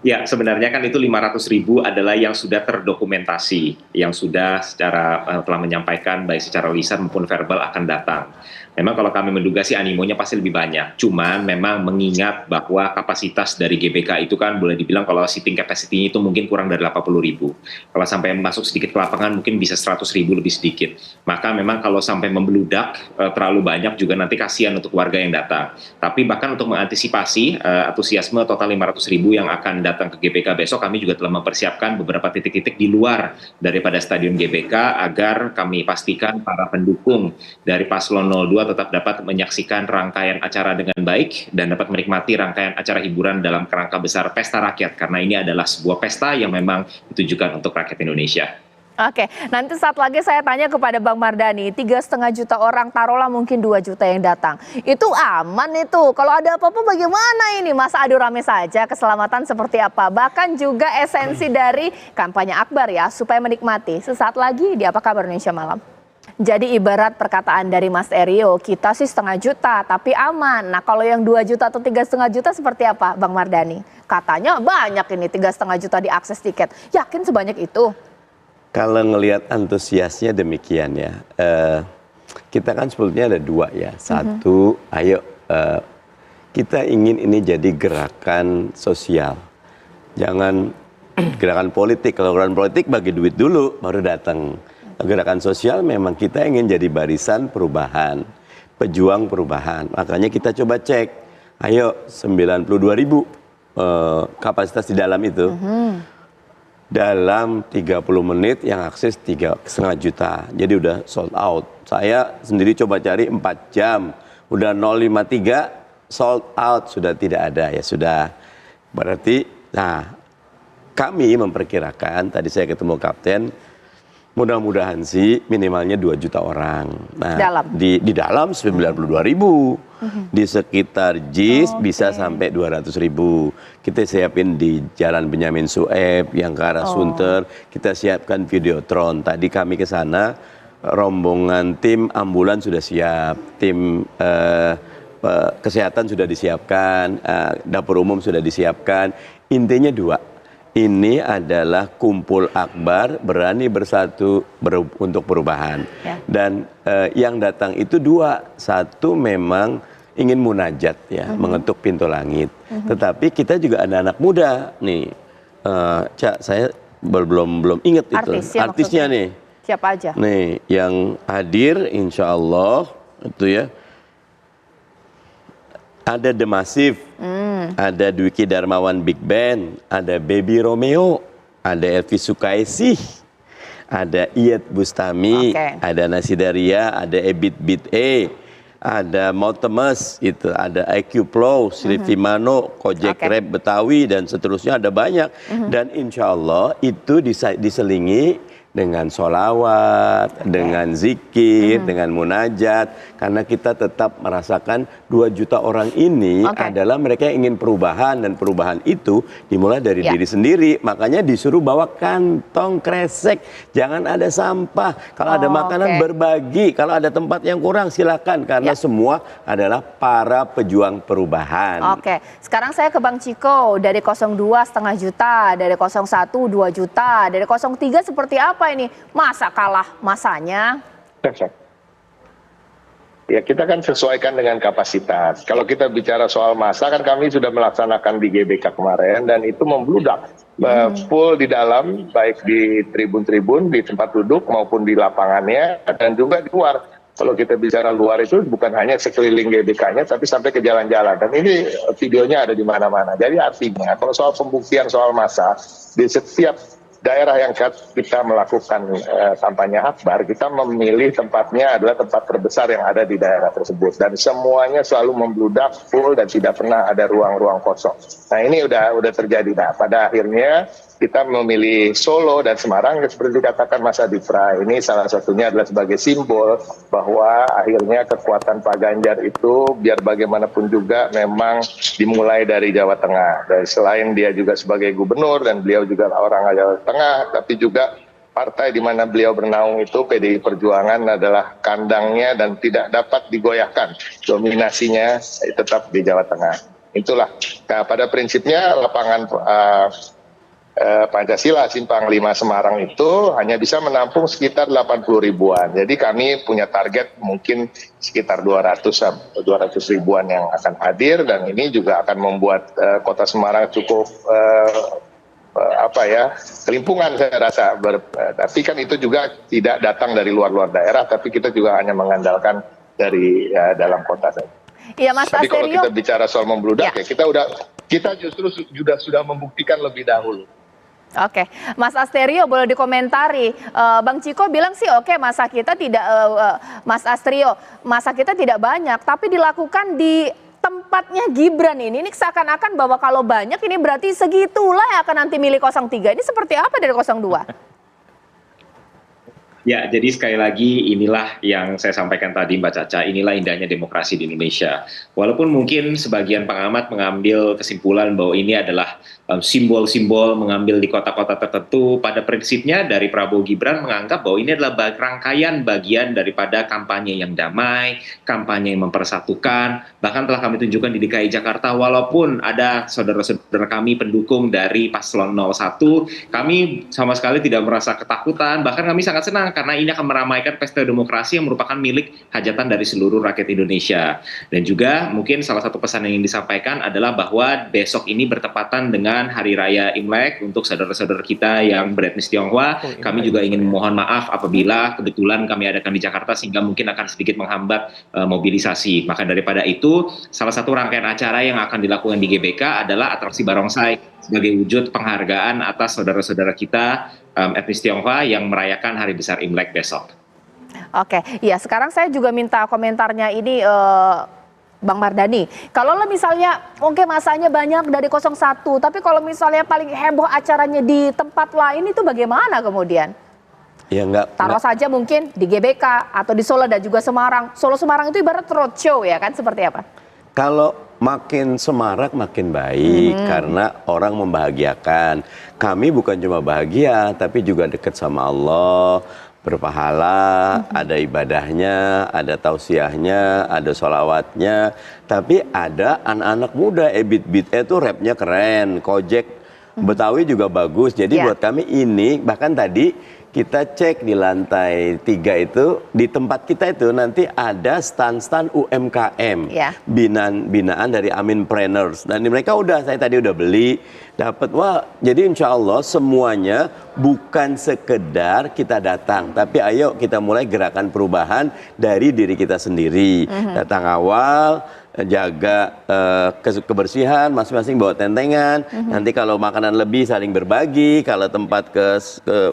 Ya, sebenarnya kan itu 500.000 adalah yang sudah terdokumentasi, yang sudah secara telah menyampaikan baik secara lisan maupun verbal akan datang. Memang kalau kami menduga sih animonya pasti lebih banyak. Cuman memang mengingat bahwa kapasitas dari GBK itu kan boleh dibilang kalau seating capacity itu mungkin kurang dari 80.000. Kalau sampai masuk sedikit ke lapangan mungkin bisa 100.000 lebih sedikit. Maka memang kalau sampai membeludak terlalu banyak juga nanti kasihan untuk warga yang datang. Tapi bahkan untuk mengantisipasi antusiasme total 500.000 yang akan datang ke GBK besok, kami juga telah mempersiapkan beberapa titik-titik di luar daripada stadion GBK agar kami pastikan para pendukung dari Paslon 02 tetap dapat menyaksikan rangkaian acara dengan baik dan dapat menikmati rangkaian acara hiburan dalam kerangka besar pesta rakyat, karena ini adalah sebuah pesta yang memang ditujukan untuk rakyat Indonesia. Oke, nanti saat lagi saya tanya kepada Bang Mardhani, 3,5 juta orang, taruhlah mungkin 2 juta yang datang. Itu aman itu, kalau ada apa-apa bagaimana ini? Masa adu rame saja, keselamatan seperti apa? Bahkan juga esensi dari kampanye akbar ya, supaya menikmati. Sesaat lagi di Apa Kabar Indonesia Malam. Jadi ibarat perkataan dari Mas Erio, kita sih 1,5 juta tapi aman. Nah kalau yang 2 juta atau 3,5 juta seperti apa Bang Mardhani? Katanya banyak ini 3,5 juta diakses tiket. Yakin sebanyak itu? Kalau ngelihat antusiasnya demikian ya. Kita kan sebetulnya ada 2 ya. Satu, ayo kita ingin ini jadi gerakan sosial. Jangan gerakan politik. Kalau gerakan politik bagi duit dulu baru datang. Gerakan sosial memang kita ingin jadi barisan perubahan, pejuang perubahan. Makanya kita coba cek, ayo 92.000 kapasitas di dalam itu. Dalam 30 menit yang akses 3,5 juta. Jadi udah sold out. Saya sendiri coba cari 4 jam. Udah 053 sold out, sudah tidak ada ya sudah. Berarti nah kami memperkirakan, tadi saya ketemu kapten, mudah-mudahan sih minimalnya 2 juta orang. Nah, di dalam 92.000. Di sekitar JIS bisa sampai 200.000. Kita siapin di Jalan Benyamin Sueb yang ke arah Sunter. Kita siapkan Videotron. Tadi kami ke sana, rombongan tim ambulan sudah siap, tim kesehatan sudah disiapkan, dapur umum sudah disiapkan. Intinya 2. Ini adalah kumpul akbar, berani bersatu untuk perubahan. Ya. Dan yang datang itu 2. Satu memang ingin munajat ya, mengetuk pintu langit. Tetapi kita juga ada anak muda nih. Cak, saya belum ingat itu. Artisnya nih. Siapa aja? Nih, yang hadir insya Allah itu ya. Ada The Massive, ada Dwiki Darmawan Big Band, ada Baby Romeo, ada Elvi Sukaesih, ada Iyeth Bustami, ada Nasidaria, ada Ebit Beat E, ada Motemes, itu ada IQ Flow, Sylvie Mano, Kojek Rap Betawi, dan seterusnya ada banyak. Dan insya Allah itu diselingi dengan sholawat, dengan zikir, dengan munajat, karena kita tetap merasakan 2 juta orang ini adalah mereka yang ingin perubahan, dan perubahan itu dimulai dari diri sendiri. Makanya disuruh bawa kantong kresek, jangan ada sampah. Kalau ada makanan berbagi, kalau ada tempat yang kurang silakan, karena semua adalah para pejuang perubahan. Oke, sekarang saya ke Bang Ciko, dari 02 setengah juta, dari 01 2 juta, dari 03 seperti apa ini? Masa kalah masanya? Ya, kita kan sesuaikan dengan kapasitas. Kalau kita bicara soal masa, kan kami sudah melaksanakan di GBK kemarin, dan itu membludak full di dalam, baik di tribun-tribun, di tempat duduk maupun di lapangannya, dan juga di luar. Kalau kita bicara luar itu bukan hanya sekeliling GBK-nya, tapi sampai ke jalan-jalan. Dan ini videonya ada di mana-mana. Jadi artinya, kalau soal pembuktian soal masa, di setiap daerah yang kita melakukan kampanye akbar, kita memilih tempatnya adalah tempat terbesar yang ada di daerah tersebut, dan semuanya selalu membludak full dan tidak pernah ada ruang-ruang kosong. Nah, ini udah terjadi. Nah, pada akhirnya kita memilih Solo dan Semarang, seperti dikatakan Mas Adifra, ini salah satunya adalah sebagai simbol bahwa akhirnya kekuatan Pak Ganjar itu biar bagaimanapun juga memang dimulai dari Jawa Tengah. Dan selain dia juga sebagai gubernur dan beliau juga orang Jawa Tengah, tapi juga partai di mana beliau bernaung itu PDI Perjuangan adalah kandangnya dan tidak dapat digoyahkan. Dominasinya tetap di Jawa Tengah. Itulah. Nah, pada prinsipnya lapangan Pancasila Simpang 5 Semarang itu hanya bisa menampung sekitar 80 ribuan. Jadi kami punya target mungkin sekitar 200 ribuan yang akan hadir, dan ini juga akan membuat kota Semarang cukup kelimpungan saya rasa. Tapi kan itu juga tidak datang dari luar-luar daerah, tapi kita juga hanya mengandalkan dari dalam kota saja. Iya, Mas Tapi kalau Asterio, kita bicara soal membludak ya kita justru sudah membuktikan lebih dahulu. Oke, Mas Asterio boleh dikomentari. Bang Ciko bilang sih oke, masa kita tidak, Mas Asterio, masa kita tidak banyak, tapi dilakukan di tempatnya Gibran ini seakan-akan bahwa kalau banyak ini berarti segitulah yang akan nanti milih 03. Ini seperti apa dari 02? Ya, jadi sekali lagi inilah yang saya sampaikan tadi Mbak Caca, inilah indahnya demokrasi di Indonesia. Walaupun mungkin sebagian pengamat mengambil kesimpulan bahwa ini adalah simbol-simbol mengambil di kota-kota tertentu, pada prinsipnya dari Prabowo Gibran menganggap bahwa ini adalah rangkaian bagian daripada kampanye yang damai, kampanye yang mempersatukan. Bahkan telah kami tunjukkan di DKI Jakarta, walaupun ada saudara-saudara kami pendukung dari paslon 01, kami sama sekali tidak merasa ketakutan, bahkan kami sangat senang karena ini akan meramaikan pesta demokrasi yang merupakan milik hajatan dari seluruh rakyat Indonesia. Dan juga mungkin salah satu pesan yang ingin disampaikan adalah bahwa besok ini bertepatan dengan Hari Raya Imlek untuk saudara-saudara kita yang beretnis Tionghoa. Kami juga ingin memohon maaf apabila kebetulan kami adakan di Jakarta sehingga mungkin akan sedikit menghambat mobilisasi. Maka daripada itu, salah satu rangkaian acara yang akan dilakukan di GBK adalah atraksi barongsai sebagai wujud penghargaan atas saudara-saudara kita etnis Tionghoa yang merayakan Hari Besar Imlek besok. Oke, ya sekarang saya juga minta komentarnya ini Bang Mardhani. Kalau misalnya masanya banyak dari 01, tapi kalau misalnya paling heboh acaranya di tempat lain itu bagaimana kemudian? Ya Taruh saja mungkin di GBK atau di Solo dan juga Semarang. Solo Semarang itu ibarat roadshow ya kan, seperti apa? Kalau makin semarak makin baik karena orang membahagiakan. Kami bukan cuma bahagia tapi juga dekat sama Allah, berpahala, ada ibadahnya, ada tausiahnya, ada sholawatnya. Tapi ada anak-anak muda, Ebit Beat itu rapnya keren, Kojek Betawi juga bagus. Jadi buat kami ini, bahkan tadi kita cek di lantai 3 itu, di tempat kita itu nanti ada stand-stand UMKM, binaan dari Aminpreneurs. Dan mereka saya tadi udah beli, dapat. Wah, jadi insya Allah semuanya bukan sekedar kita datang, tapi ayo kita mulai gerakan perubahan dari diri kita sendiri. Datang awal, jaga kebersihan, masing-masing bawa tentengan. Nanti kalau makanan lebih saling berbagi, kalau tempat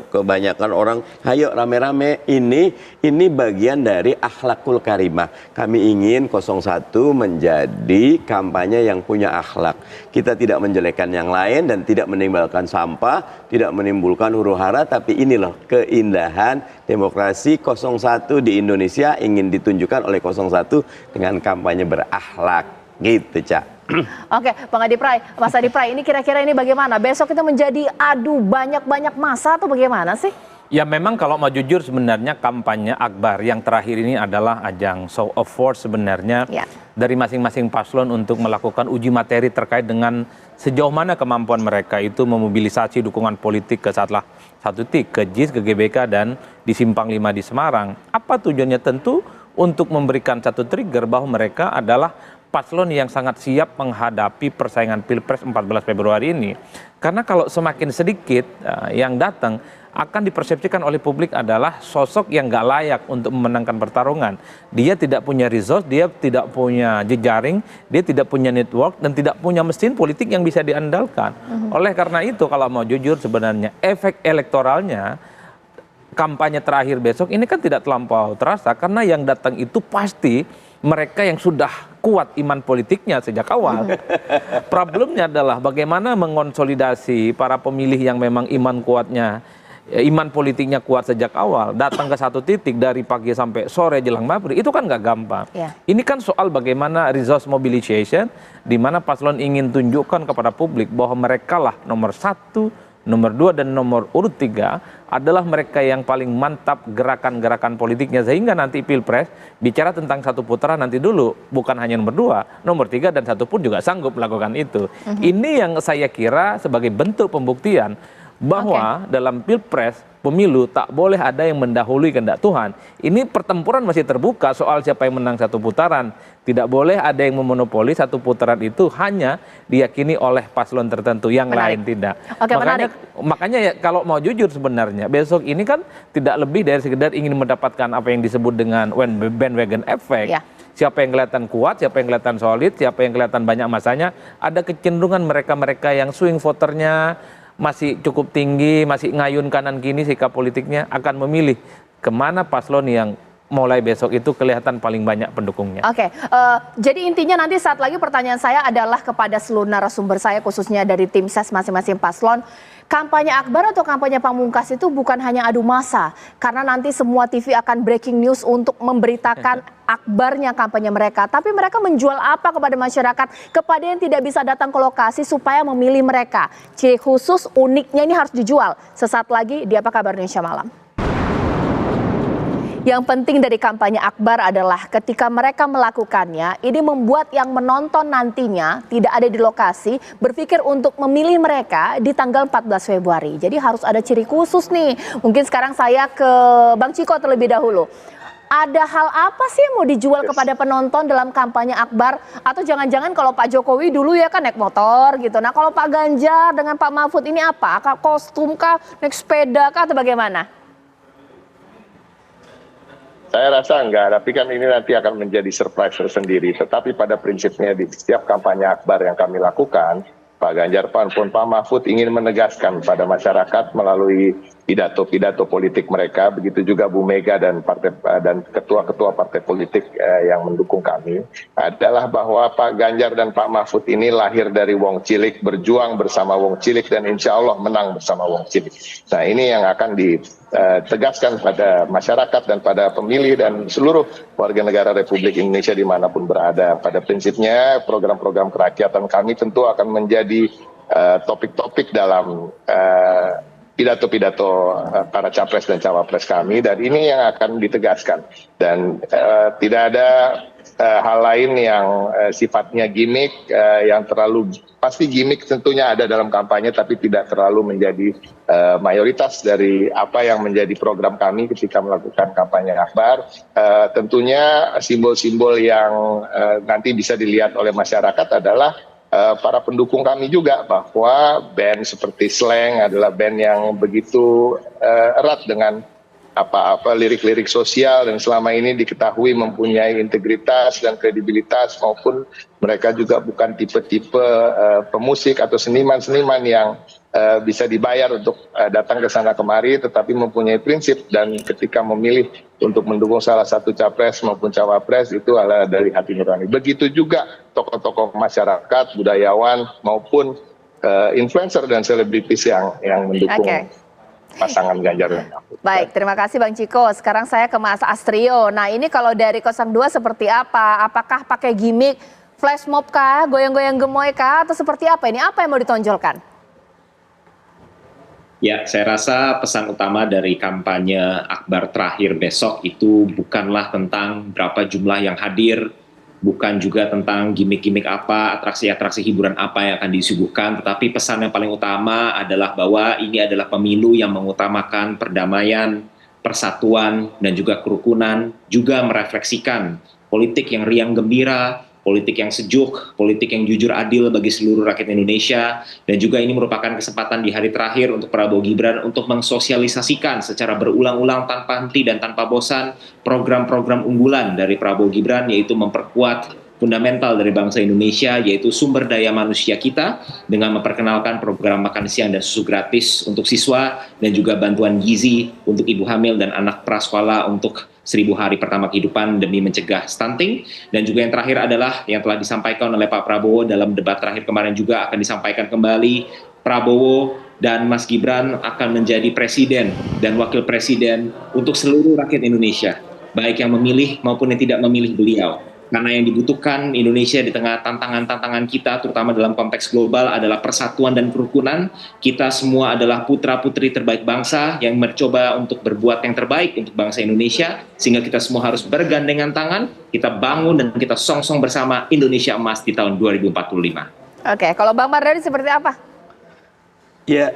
kebanyakan orang, ayo rame-rame. Ini bagian dari akhlakul karimah. Kami ingin 01 menjadi kampanye yang punya akhlak. Kita tidak menjelekkan yang lain dan tidak menimbulkan sampah, tidak menimbulkan huru-hara, tapi ini loh keindahan demokrasi 01 di Indonesia ingin ditunjukkan oleh 01 dengan kampanye berakhlak gitu, Cak. Oke, Bang Adi Pray, Mas Adi Pray, ini kira-kira ini bagaimana? Besok kita menjadi adu banyak-banyak massa atau bagaimana sih? Ya memang kalau mau jujur sebenarnya kampanye Akbar yang terakhir ini adalah ajang show of force sebenarnya dari masing-masing paslon untuk melakukan uji materi terkait dengan sejauh mana kemampuan mereka itu memobilisasi dukungan politik ke salah satu titik, ke JIS, ke GBK, dan di Simpang 5 di Semarang. Apa tujuannya? Tentu untuk memberikan satu trigger bahwa mereka adalah paslon yang sangat siap menghadapi persaingan Pilpres 14 Februari ini. Karena kalau semakin sedikit yang datang, akan dipersepsikan oleh publik adalah sosok yang gak layak untuk memenangkan pertarungan. Dia tidak punya resource, dia tidak punya jejaring, dia tidak punya network, dan tidak punya mesin politik yang bisa diandalkan. Oleh karena itu, kalau mau jujur sebenarnya efek elektoralnya kampanye terakhir besok ini kan tidak terlampau terasa, karena yang datang itu pasti mereka yang sudah kuat iman politiknya sejak awal. Problemnya adalah bagaimana mengonsolidasi para pemilih yang memang iman politiknya kuat sejak awal, datang ke satu titik dari pagi sampai sore jelang maghrib, itu kan nggak gampang. Ini kan soal bagaimana resource mobilization, di mana paslon ingin tunjukkan kepada publik bahwa mereka lah nomor 1, nomor 2, dan nomor urut 3 adalah mereka yang paling mantap gerakan-gerakan politiknya, sehingga nanti Pilpres bicara tentang satu putaran nanti dulu, bukan hanya nomor 2, nomor 3 dan 1 pun juga sanggup melakukan itu. Ini yang saya kira sebagai bentuk pembuktian bahwa dalam Pilpres, pemilu tak boleh ada yang mendahului kehendak Tuhan. Ini pertempuran masih terbuka soal siapa yang menang satu putaran. Tidak boleh ada yang memonopoli satu putaran itu hanya diyakini oleh paslon tertentu, yang lain tidak. Makanya ya, kalau mau jujur sebenarnya besok ini kan tidak lebih dari sekedar ingin mendapatkan apa yang disebut dengan bandwagon effect. Siapa yang kelihatan kuat, siapa yang kelihatan solid, siapa yang kelihatan banyak masanya. Ada kecenderungan mereka-mereka yang swing voternya masih cukup tinggi, masih ngayun kanan kini sikap politiknya, akan memilih kemana paslon yang mulai besok itu kelihatan paling banyak pendukungnya. Jadi intinya nanti saat lagi pertanyaan saya adalah kepada seluruh narasumber saya, khususnya dari tim ses masing-masing paslon. Kampanye Akbar atau kampanye Pamungkas itu bukan hanya adu massa, karena nanti semua TV akan breaking news untuk memberitakan akbarnya kampanye mereka. Tapi mereka menjual apa kepada masyarakat, kepada yang tidak bisa datang ke lokasi supaya memilih mereka. Ciri khusus uniknya ini harus dijual. Sesaat lagi di Apa Kabar Indonesia Malam. Yang penting dari kampanye Akbar adalah ketika mereka melakukannya, ini membuat yang menonton nantinya tidak ada di lokasi berpikir untuk memilih mereka di tanggal 14 Februari. Jadi harus ada ciri khusus nih. Mungkin sekarang saya ke Bang Ciko terlebih dahulu. Ada hal apa sih yang mau dijual kepada penonton dalam kampanye Akbar? Atau jangan-jangan kalau Pak Jokowi dulu ya kan naik motor gitu. Nah kalau Pak Ganjar dengan Pak Mahfud ini apa? Kostum kah, naik sepeda kah, atau bagaimana? Saya rasa enggak, tapi kan ini nanti akan menjadi surprise tersendiri. Tetapi pada prinsipnya di setiap kampanye Akbar yang kami lakukan, Pak Ganjar maupun Pak Mahfud ingin menegaskan pada masyarakat melalui pidato-pidato politik mereka, begitu juga Bu Mega dan ketua-ketua partai politik yang mendukung kami, adalah bahwa Pak Ganjar dan Pak Mahfud ini lahir dari Wong Cilik, berjuang bersama Wong Cilik, dan insya Allah menang bersama Wong Cilik. Nah ini yang akan ditegaskan pada masyarakat dan pada pemilih dan seluruh warga negara Republik Indonesia dimanapun berada. Pada prinsipnya program-program kerakyatan kami tentu akan menjadi topik-topik dalam pidato-pidato para capres dan cawapres kami, dan ini yang akan ditegaskan. Dan tidak ada hal lain yang sifatnya gimmick, yang terlalu pasti gimmick tentunya ada dalam kampanye, tapi tidak terlalu menjadi mayoritas dari apa yang menjadi program kami ketika melakukan kampanye akbar. Tentunya simbol-simbol yang nanti bisa dilihat oleh masyarakat adalah para pendukung kami juga, bahwa band seperti Slang adalah band yang begitu erat dengan apa-apa lirik-lirik sosial dan selama ini diketahui mempunyai integritas dan kredibilitas, maupun mereka juga bukan tipe-tipe pemusik atau seniman-seniman yang bisa dibayar untuk datang ke sana kemari, tetapi mempunyai prinsip dan ketika memilih untuk mendukung salah satu capres maupun cawapres itu adalah dari hati nurani. Begitu juga tokoh-tokoh masyarakat, budayawan maupun influencer dan selebritis yang mendukung pasangan Ganjar dan Mahfud. Baik, terima kasih Bang Ciko. Sekarang saya ke Mas Astrio. Nah, ini kalau dari 02 seperti apa? Apakah pakai gimmick flash mob kah, goyang-goyang gemoy kah, atau seperti apa ini? Apa yang mau ditonjolkan? Ya, saya rasa pesan utama dari kampanye akbar terakhir besok itu bukanlah tentang berapa jumlah yang hadir, bukan juga tentang gimmick-gimmick apa, atraksi-atraksi hiburan apa yang akan disuguhkan, tetapi pesan yang paling utama adalah bahwa ini adalah pemilu yang mengutamakan perdamaian, persatuan, dan juga kerukunan, juga merefleksikan politik yang riang gembira, politik yang sejuk, politik yang jujur adil bagi seluruh rakyat Indonesia, dan juga ini merupakan kesempatan di hari terakhir untuk Prabowo Gibran untuk mensosialisasikan secara berulang-ulang tanpa henti dan tanpa bosan program-program unggulan dari Prabowo Gibran, yaitu memperkuat fundamental dari bangsa Indonesia, yaitu sumber daya manusia kita dengan memperkenalkan program makan siang dan susu gratis untuk siswa dan juga bantuan gizi untuk ibu hamil dan anak prasekolah untuk 1000 hari pertama kehidupan demi mencegah stunting. Dan juga yang terakhir adalah yang telah disampaikan oleh Pak Prabowo dalam debat terakhir kemarin juga akan disampaikan kembali, Prabowo dan Mas Gibran akan menjadi presiden dan wakil presiden untuk seluruh rakyat Indonesia, baik yang memilih maupun yang tidak memilih beliau. Karena yang dibutuhkan Indonesia di tengah tantangan-tantangan kita, terutama dalam konteks global, adalah persatuan dan kerukunan. Kita semua adalah putra-putri terbaik bangsa yang mencoba untuk berbuat yang terbaik untuk bangsa Indonesia, sehingga kita semua harus bergandengan tangan, kita bangun dan kita song-song bersama Indonesia Emas di tahun 2045. Oke, kalau Bang Mardhani seperti apa? Ya,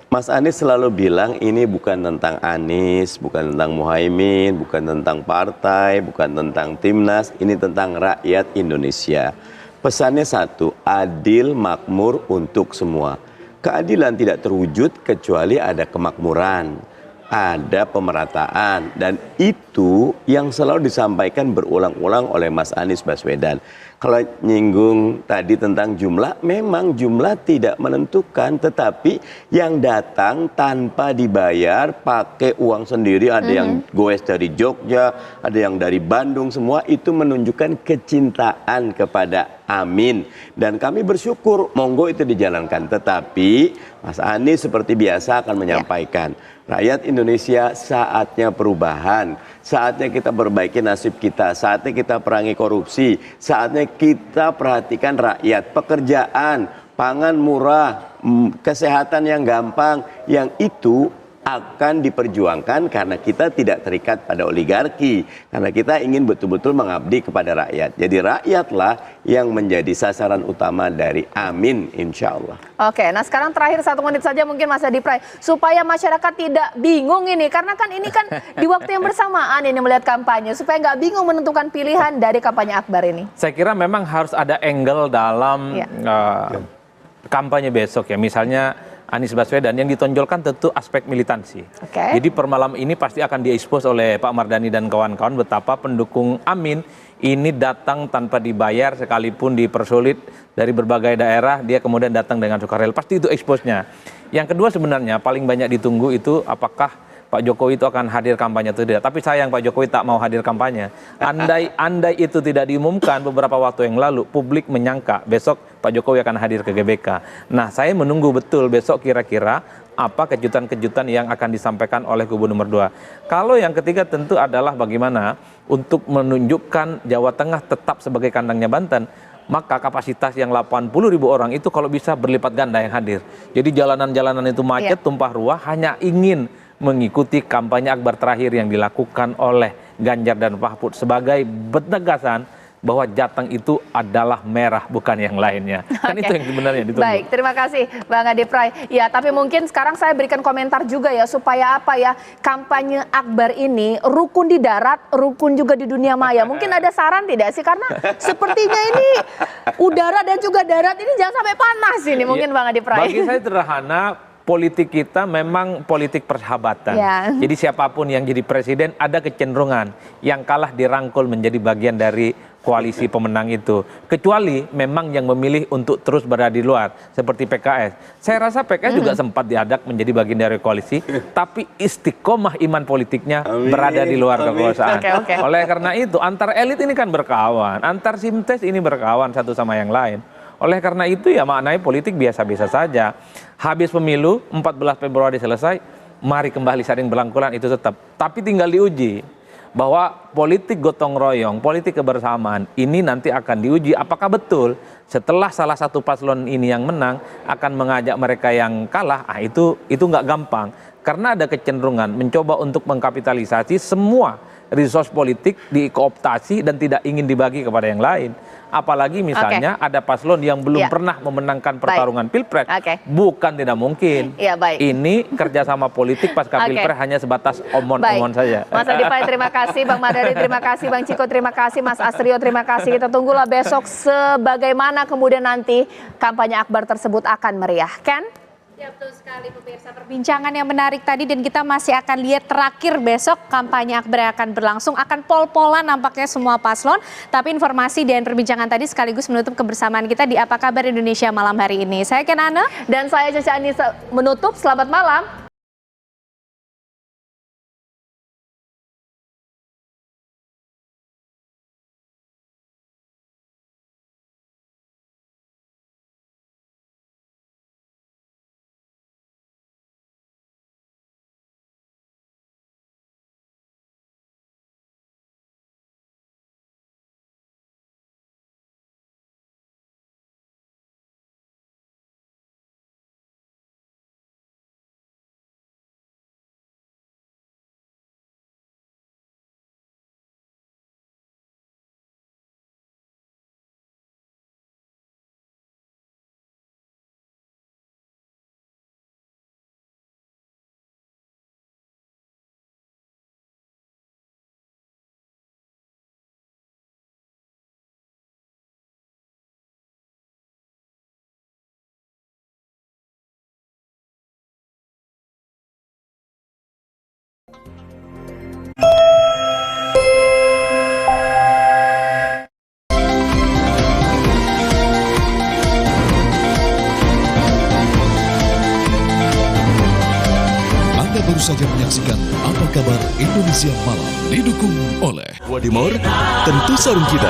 Mas Anies selalu bilang ini bukan tentang Anies, bukan tentang Muhaimin, bukan tentang partai, bukan tentang timnas, ini tentang rakyat Indonesia. Pesannya satu, adil, makmur untuk semua. Keadilan tidak terwujud kecuali ada kemakmuran, ada pemerataan, dan itu yang selalu disampaikan berulang-ulang oleh Mas Anies Baswedan. Kalau nyinggung tadi tentang jumlah, memang jumlah tidak menentukan, tetapi yang datang tanpa dibayar, pakai uang sendiri, ada yang goes dari Jogja, ada yang dari Bandung, semua itu menunjukkan kecintaan kepada Amin. Dan kami bersyukur, monggo itu dijalankan. Tetapi Mas Anies seperti biasa akan menyampaikan, rakyat Indonesia saatnya perubahan, saatnya kita perbaiki nasib kita, saatnya kita perangi korupsi, saatnya kita perhatikan rakyat, pekerjaan, pangan murah, kesehatan yang gampang, yang itu akan diperjuangkan karena kita tidak terikat pada oligarki, karena kita ingin betul-betul mengabdi kepada rakyat. Jadi rakyatlah yang menjadi sasaran utama dari Amin, insya Allah. Oke, nah sekarang terakhir 1 menit saja mungkin Mas Adi Pray, supaya masyarakat tidak bingung ini, karena kan ini kan di waktu yang bersamaan ini melihat kampanye, supaya nggak bingung menentukan pilihan dari kampanye akbar ini. Saya kira memang harus ada angle dalam kampanye besok ya, misalnya Anies Baswedan yang ditonjolkan tentu aspek militansi. Jadi per malam ini pasti akan diekspos oleh Pak Mardhani dan kawan-kawan betapa pendukung Amin ini datang tanpa dibayar, sekalipun dipersulit dari berbagai daerah, dia kemudian datang dengan sukarela. Pasti itu eksposnya. Yang kedua sebenarnya paling banyak ditunggu itu apakah Pak Jokowi itu akan hadir kampanye atau tidak. Tapi sayang Pak Jokowi tak mau hadir kampanye. Andai itu tidak diumumkan beberapa waktu yang lalu, publik menyangka besok Pak Jokowi akan hadir ke GBK. Nah, saya menunggu betul besok kira-kira apa kejutan-kejutan yang akan disampaikan oleh kubu nomor 2. Kalau yang ketiga tentu adalah bagaimana untuk menunjukkan Jawa Tengah tetap sebagai kandangnya Banten. Maka kapasitas yang 80.000 orang itu kalau bisa berlipat ganda yang hadir. Jadi jalanan-jalanan itu macet, tumpah ruah, hanya ingin mengikuti kampanye akbar terakhir yang dilakukan oleh Ganjar dan Mahfud sebagai penegasan bahwa Jateng itu adalah merah bukan yang lainnya. Kan itu yang sebenarnya ditunggu. Baik, terima kasih Bang Adi Pray. Ya, tapi mungkin sekarang saya berikan komentar juga ya supaya apa ya, kampanye Akbar ini rukun di darat, rukun juga di dunia maya. Mungkin ada saran tidak sih, karena sepertinya ini udara dan juga darat ini jangan sampai panas ini mungkin Bang Adi Pray. Bagi saya sederhana, politik kita memang politik persahabatan. Ya. Jadi siapapun yang jadi presiden ada kecenderungan yang kalah dirangkul menjadi bagian dari koalisi pemenang itu. Kecuali memang yang memilih untuk terus berada di luar seperti PKS. Saya rasa PKS juga sempat diadak menjadi bagian dari koalisi, tapi istiqomah iman politiknya berada di luar kekuasaan. Oleh karena itu antar elit ini kan berkawan, antar simtes ini berkawan satu sama yang lain. Oleh karena itu ya maknanya politik biasa-biasa saja. Habis pemilu 14 Februari selesai, mari kembali saling berangkulan itu tetap. Tapi tinggal diuji bahwa politik gotong royong, politik kebersamaan ini nanti akan diuji apakah betul setelah salah satu paslon ini yang menang akan mengajak mereka yang kalah. Itu nggak gampang karena ada kecenderungan mencoba untuk mengkapitalisasi semua resource politik dikooptasi dan tidak ingin dibagi kepada yang lain. Apalagi misalnya ada paslon yang belum pernah memenangkan pertarungan Pilpres. Bukan tidak mungkin. Ini kerjasama politik pasca Pilpres hanya sebatas omon-omon saja. Mas Adi Pray, terima kasih. Bang Mardhani, terima kasih. Bang Ciko, terima kasih. Mas Astrio, terima kasih. Kita tunggulah besok sebagaimana kemudian nanti kampanye Akbar tersebut akan meriah. Ken? Ya, betul sekali pemirsa, perbincangan yang menarik tadi, dan kita masih akan lihat terakhir besok kampanye Akbar akan berlangsung, akan pol-polan nampaknya semua paslon. Tapi informasi dan perbincangan tadi sekaligus menutup kebersamaan kita di Apa Kabar Indonesia malam hari ini. Saya Ken Ana dan saya Caca Anissa menutup. Selamat malam. Baru saja menyaksikan Apa Kabar Indonesia Malam, didukung oleh Wadimor, tentu sarung kita.